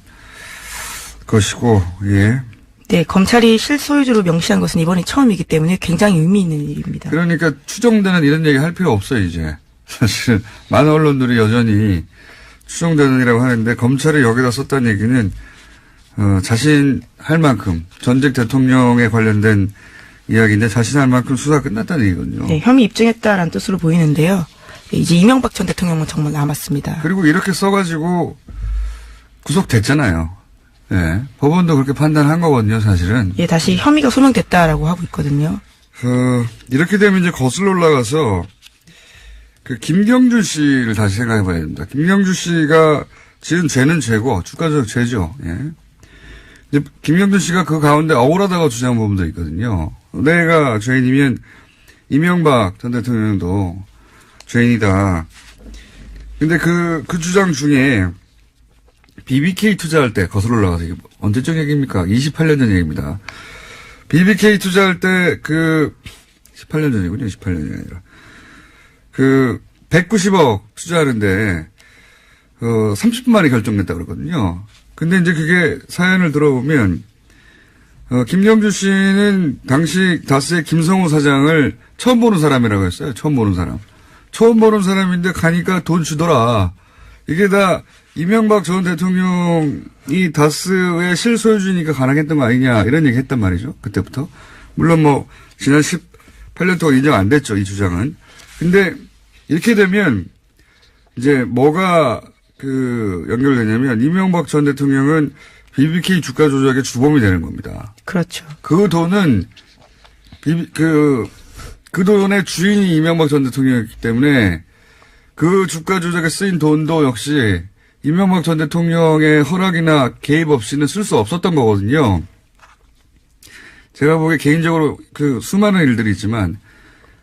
것이고, 예. 네, 검찰이 실소유주로 명시한 것은 이번이 처음이기 때문에 굉장히 의미 있는 일입니다. 그러니까 추정되는 이런 얘기 할 필요 없어요, 이제. 사실 많은 언론들이 여전히 추정되는이라고 하는데 검찰이 여기다 썼다는 얘기는 자신 할 만큼 전직 대통령에 관련된 이야기인데 자신 할 만큼 수사가 끝났다는 얘기거든요. 네, 혐의 입증했다라는 뜻으로 보이는데요. 네, 이제 이명박 전 대통령은 정말 남았습니다. 그리고 이렇게 써가지고 구속됐잖아요. 예, 법원도 그렇게 판단한 거거든요, 사실은. 예, 다시 혐의가 소명됐다라고 하고 있거든요. 이렇게 되면 이제 거슬러 올라가서 김경준 씨를 다시 생각해 봐야 됩니다. 김경준 씨가 지은 죄는 죄고, 주가적 죄죠. 예. 이제 김경준 씨가 그 가운데 억울하다고 주장한 부분도 있거든요. 내가 죄인이면 이명박 전 대통령도 죄인이다. 근데 그 주장 중에 BBK 투자할 때 거슬러 올라가서 이게 언제적 얘기입니까? 28년 전 얘기입니다. BBK 투자할 때 18년 전이군요. 18년이 아니라. 190억 투자하는데 30분 만에 결정됐다 그러거든요. 근데 이제 그게 사연을 들어보면 김경준 씨는 당시 다스의 김성호 사장을 처음 보는 사람이라고 했어요. 처음 보는 사람. 처음 보는 사람인데 가니까 돈 주더라. 이게 다 이명박 전 대통령이 다스의 실소유주니까 가능했던 거 아니냐 이런 얘기 했단 말이죠. 그때부터. 물론 뭐 지난 18년 동안 인정 안 됐죠. 이 주장은. 근데 이렇게 되면 이제 뭐가 연결되냐면 이명박 전 대통령은 BBK 주가 조작의 주범이 되는 겁니다. 그렇죠. 그 돈은 그 돈의 주인이 이명박 전 대통령이었기 때문에 그 주가 조작에 쓰인 돈도 역시 이명박 전 대통령의 허락이나 개입 없이는 쓸 수 없었던 거거든요. 제가 보기에 개인적으로 수많은 일들이 있지만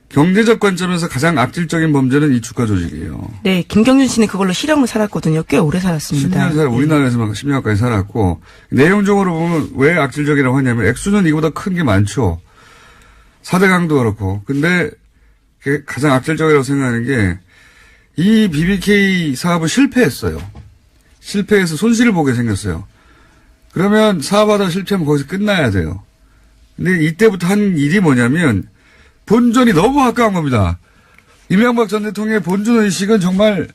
경제적 관점에서 가장 악질적인 범죄는 이 주가 조직이에요. 네, 김경준 씨는 그걸로 실형을 살았거든요. 꽤 오래 살았습니다. 10년 우리나라에서만 10년까지 살았고 내용적으로 보면 왜 악질적이라고 하냐면 액수는 이거보다 큰 게 많죠. 4대 강도 그렇고. 근데 가장 악질적이라고 생각하는 게 이 BBK 사업은 실패했어요. 실패해서 손실을 보게 생겼어요. 그러면 사업하다 실패하면 거기서 끝나야 돼요. 근데 이때부터 한 일이 뭐냐면 본전이 너무 가까운 겁니다. 이명박 전 대통령의 본전 의식은 정말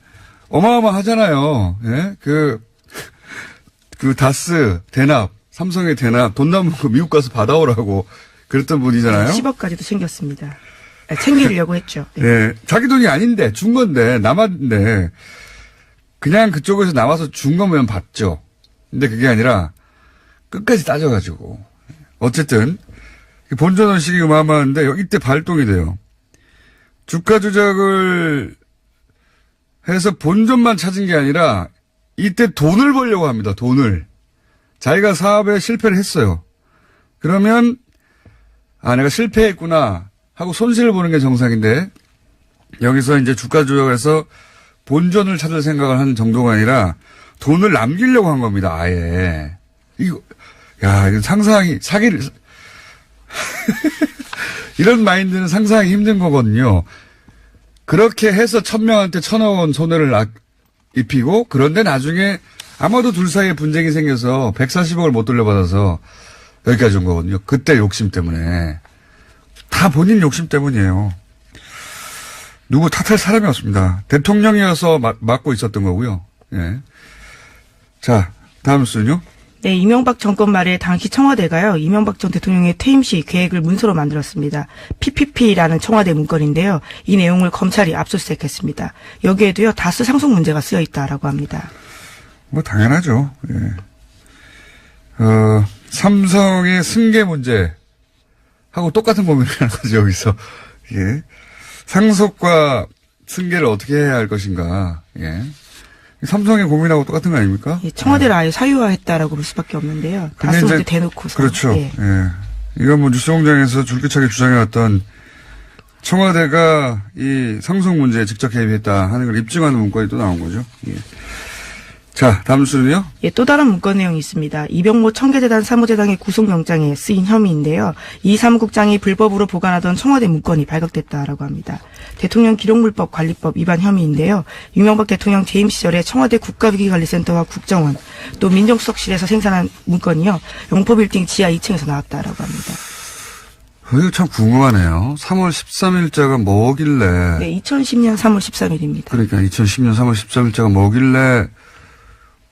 어마어마하잖아요. 예? 그 다스 대납, 삼성의 대납, 돈 남은 거 미국 가서 받아오라고 그랬던 분이잖아요. 10억까지도 챙겼습니다. 챙기려고 했죠. 네. 네. 자기 돈이 아닌데, 준 건데, 남았는데, 그냥 그쪽에서 나와서 준 거면 받죠. 근데 그게 아니라, 끝까지 따져가지고. 어쨌든, 본전 의식이 어마어마한데, 이때 발동이 돼요. 주가 조작을 해서 본전만 찾은 게 아니라, 이때 돈을 벌려고 합니다, 돈을. 자기가 사업에 실패를 했어요. 그러면, 내가 실패했구나 하고 손실을 보는 게 정상인데, 여기서 이제 주가 조작을 해서 본전을 찾을 생각을 하는 정도가 아니라, 돈을 남기려고 한 겁니다, 아예. 이거 상상이, 사기를, 이런 마인드는 상상하기 힘든 거거든요. 그렇게 해서 1,000명한테 1,000억 원 손해를 입히고, 그런데 나중에 아마도 둘 사이에 분쟁이 생겨서 140억을 못 돌려받아서 여기까지 온 거거든요. 그때 욕심 때문에. 다 본인 욕심 때문이에요. 누구 탓할 사람이 없습니다. 대통령이어서 맡고 있었던 거고요. 예. 자, 다음 순요. 네, 이명박 정권 말에 당시 청와대가요, 이명박 전 대통령의 퇴임 시 계획을 문서로 만들었습니다. PPP라는 청와대 문건인데요. 이 내용을 검찰이 압수수색했습니다. 여기에도요, 다스 상속 문제가 쓰여 있다라고 합니다. 뭐 당연하죠. 예. 삼성의 승계 문제하고 똑같은 고민을 하는 거죠, 여기서. 예. 상속과 승계를 어떻게 해야 할 것인가. 예. 삼성의 고민하고 똑같은 거 아닙니까? 예, 청와대를 아예 사유화했다라고 볼 수밖에 없는데요. 다스 문제 대놓고서. 그렇죠. 예. 예. 이건 뭐 뉴스공장에서 줄기차게 주장해왔던 청와대가 이 상속 문제에 직접 개입했다 하는 걸 입증하는 문건이 또 나온 거죠. 예. 자, 다음 수는요? 예, 또 다른 문건 내용이 있습니다. 이병모 청계재단 사무재단의 구속영장에 쓰인 혐의인데요. 이 사무국장이 불법으로 보관하던 청와대 문건이 발각됐다라고 합니다. 대통령 기록물법 관리법 위반 혐의인데요. 이명박 대통령 재임 시절에 청와대 국가위기관리센터와 국정원 또 민정수석실에서 생산한 문건이요. 영포빌딩 지하 2층에서 나왔다라고 합니다. 이거 참 궁금하네요. 3월 13일자가 뭐길래. 네, 2010년 3월 13일입니다. 그러니까 2010년 3월 13일자가 뭐길래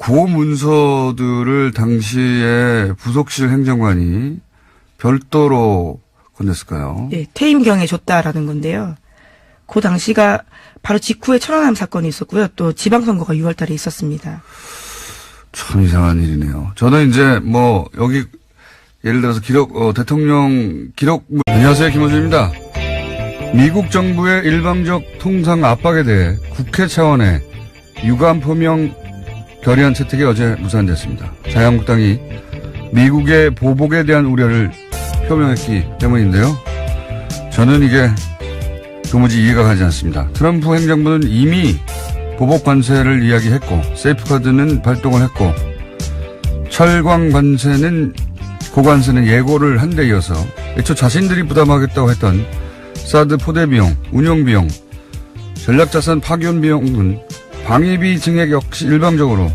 그 문서들을 당시에 부속실 행정관이 별도로 건넸을까요? 네, 퇴임경에 줬다라는 건데요. 그 당시가 바로 직후에 천안함 사건이 있었고요. 또 지방선거가 6월 달에 있었습니다. 참 이상한 일이네요. 저는 이제 뭐 여기 예를 들어서 대통령 기록물. 안녕하세요, 김호준입니다. 미국 정부의 일방적 통상 압박에 대해 국회 차원의 유감 표명 결의안 채택이 어제 무산됐습니다. 자유한국당이 미국의 보복에 대한 우려를 표명했기 때문인데요. 저는 이게 도무지 이해가 가지 않습니다. 트럼프 행정부는 이미 보복 관세를 이야기했고, 세이프카드는 발동을 했고, 철광 관세는 고관세는 예고를 한 데 이어서 애초 자신들이 부담하겠다고 했던 사드 포대 비용, 운용 비용, 전략자산 파견 비용은 방위비 증액 역시 일방적으로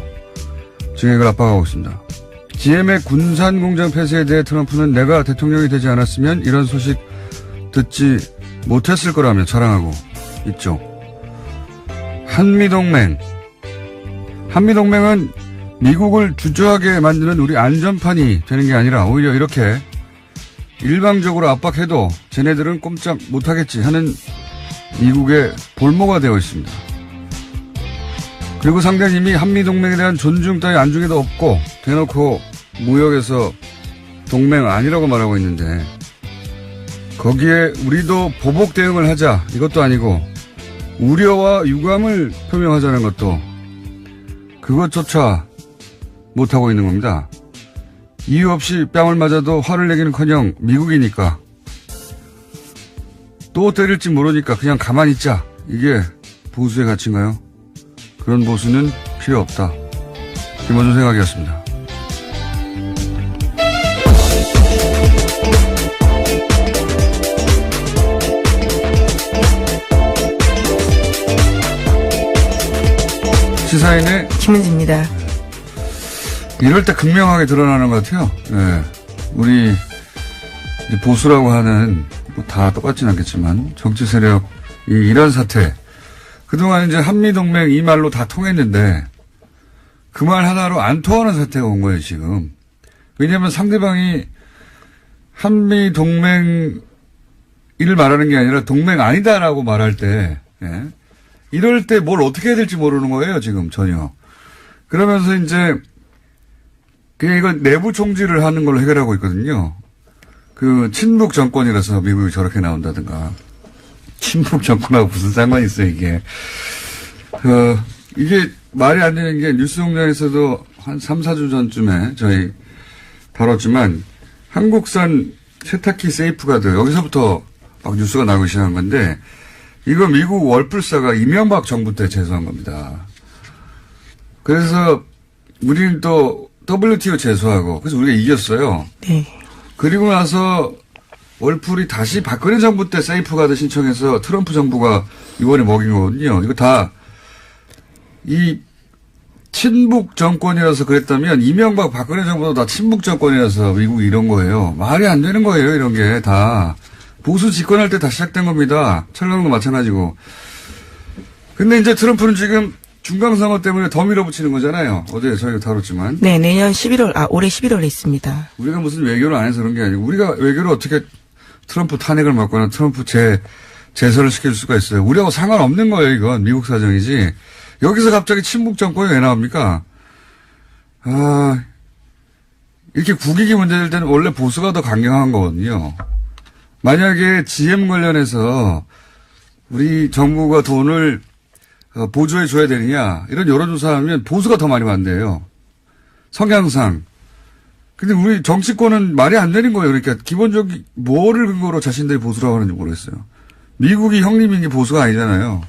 증액을 압박하고 있습니다. GM의 군산 공장 폐쇄에 대해 트럼프는 내가 대통령이 되지 않았으면 이런 소식 듣지 못했을 거라며 자랑하고 있죠. 한미동맹은 미국을 주저하게 만드는 우리 안전판이 되는 게 아니라 오히려 이렇게 일방적으로 압박해도 쟤네들은 꼼짝 못하겠지 하는 미국의 볼모가 되어 있습니다. 그리고 상대는 이미 한미동맹에 대한 존중 따위 안중에도 없고 대놓고 무역에서 동맹 아니라고 말하고 있는데 거기에 우리도 보복 대응을 하자 이것도 아니고 우려와 유감을 표명하자는 것도 그것조차 못하고 있는 겁니다. 이유 없이 뺨을 맞아도 화를 내기는커녕 미국이니까 또 때릴지 모르니까 그냥 가만히 있자. 이게 보수의 가치인가요? 그런 보수는 필요 없다. 김원준 생각이었습니다. 시사인의 김은지입니다. 이럴 때 극명하게 드러나는 것 같아요. 예. 우리 이제 보수라고 하는 뭐 다 똑같진 않겠지만 정치 세력이 이런 사태. 그동안 이제 한미동맹 이 말로 다 통했는데 그 말 하나로 안 통하는 사태가 온 거예요, 지금. 왜냐하면 상대방이 한미동맹 이를 말하는 게 아니라 동맹 아니다라고 말할 때, 예. 이럴 때 뭘 어떻게 해야 될지 모르는 거예요, 지금 전혀. 그러면서 이제 그냥 이거 내부 총질을 하는 걸로 해결하고 있거든요. 그 친북 정권이라서 미국이 저렇게 나온다든가. 친북 정권하고 무슨 상관이 있어요, 이게. 이게 말이 안 되는 게 뉴스공장에서도 한 3, 4주 전쯤에 저희 다뤘지만 한국산 세탁기 세이프가드 여기서부터 막 뉴스가 나오기 시작한 건데 이거 미국 월풀사가 이명박 정부 때 제소한 겁니다. 그래서 우리는 또 WTO 제소하고 그래서 우리가 이겼어요. 네. 그리고 나서 월풀이 다시 박근혜 정부 때 세이프가드 신청해서 트럼프 정부가 이번에 먹인 거거든요. 이거 다 이 친북 정권이라서 그랬다면 이명박 박근혜 정부도 다 친북 정권이라서 미국이 이런 거예요. 말이 안 되는 거예요. 이런 게 다. 보수 집권할 때 다 시작된 겁니다. 철강도 마찬가지고. 근데 이제 트럼프는 지금 중간선거 때문에 더 밀어붙이는 거잖아요. 어제 저희가 다뤘지만. 네, 내년 11월, 올해 11월에 있습니다. 우리가 무슨 외교를 안 해서 그런 게 아니고 우리가 외교를 어떻게 트럼프 탄핵을 막거나 트럼프 제소를 시킬 수가 있어요. 우리하고 상관없는 거예요. 이건 미국 사정이지. 여기서 갑자기 친북 정권이 왜 나옵니까? 이렇게 국익이 문제될 때는 원래 보수가 더 강경한 거거든요. 만약에 GM 관련해서 우리 정부가 돈을 보조해 줘야 되느냐 이런 여론조사하면 보수가 더 많이 반대해요. 성향상. 근데 우리 정치권은 말이 안 되는 거예요. 그러니까 기본적인 뭐를 근거로 자신들이 보수라고 하는지 모르겠어요. 미국이 형님인 게 보수가 아니잖아요.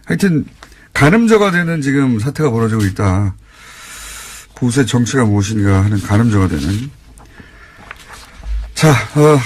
하여튼 가늠저가 되는 지금 사태가 벌어지고 있다. 보수의 정치가 무엇인가 하는 가늠저가 되는. 자,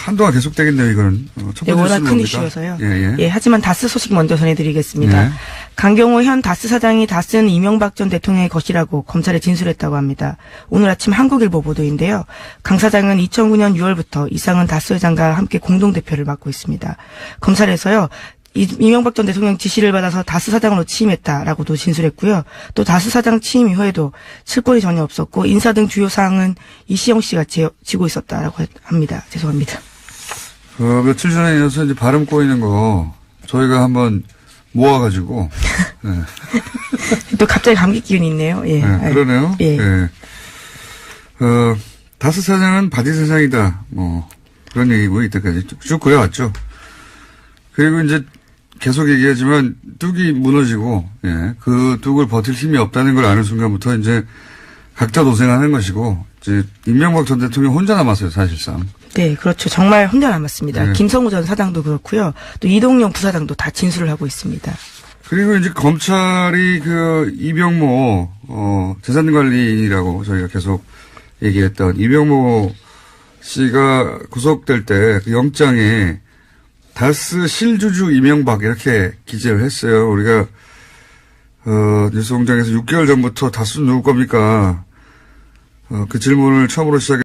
한동안 계속되겠네요, 이거는. 첫 번째 워낙 큰 뭡니까? 이슈여서요. 예. 예, 하지만 다스 소식 먼저 전해드리겠습니다. 네. 강경호 현 다스 사장이 다스는 이명박 전 대통령의 것이라고 검찰에 진술했다고 합니다. 오늘 아침 한국일보 보도인데요. 강 사장은 2009년 6월부터 이상은 다스 회장과 함께 공동대표를 맡고 있습니다. 검찰에서요. 이명박 전 대통령 지시를 받아서 다스 사장으로 취임했다라고도 진술했고요. 또 다스 사장 취임 이후에도 칠권이 전혀 없었고 인사 등 주요 사항은 이시영 씨가 지고 있었다라고 합니다. 죄송합니다. 며칠 전에 이어서 이제 발음 꼬이는 거 저희가 한번 모아가지고. 네. 또 갑자기 감기 기운이 있네요. 예. 네, 그러네요. 예. 네. 다스 사장은 바지 사장이다. 뭐 그런 얘기고 이때까지 쭉 그래왔죠. 그리고 이제 계속 얘기하지만 뚝이 무너지고, 예, 그 뚝을 버틸 힘이 없다는 걸 아는 순간부터 이제 각자 도생하는 것이고, 이제 이명박 전 대통령 혼자 남았어요, 사실상. 네, 그렇죠. 정말 혼자 남았습니다. 네. 김성우 전 사장도 그렇고요. 또 이동영 부사장도 다 진술을 하고 있습니다. 그리고 이제 검찰이 그 이병모, 재산관리라고 저희가 계속 얘기했던 이병모 씨가 구속될 때 그 영장에 다스 실주주 이명박 이렇게 기재를 했어요. 우리가 뉴스공장에서 6개월 전부터 다스 누구 겁니까? 그 질문을 처음으로 시작했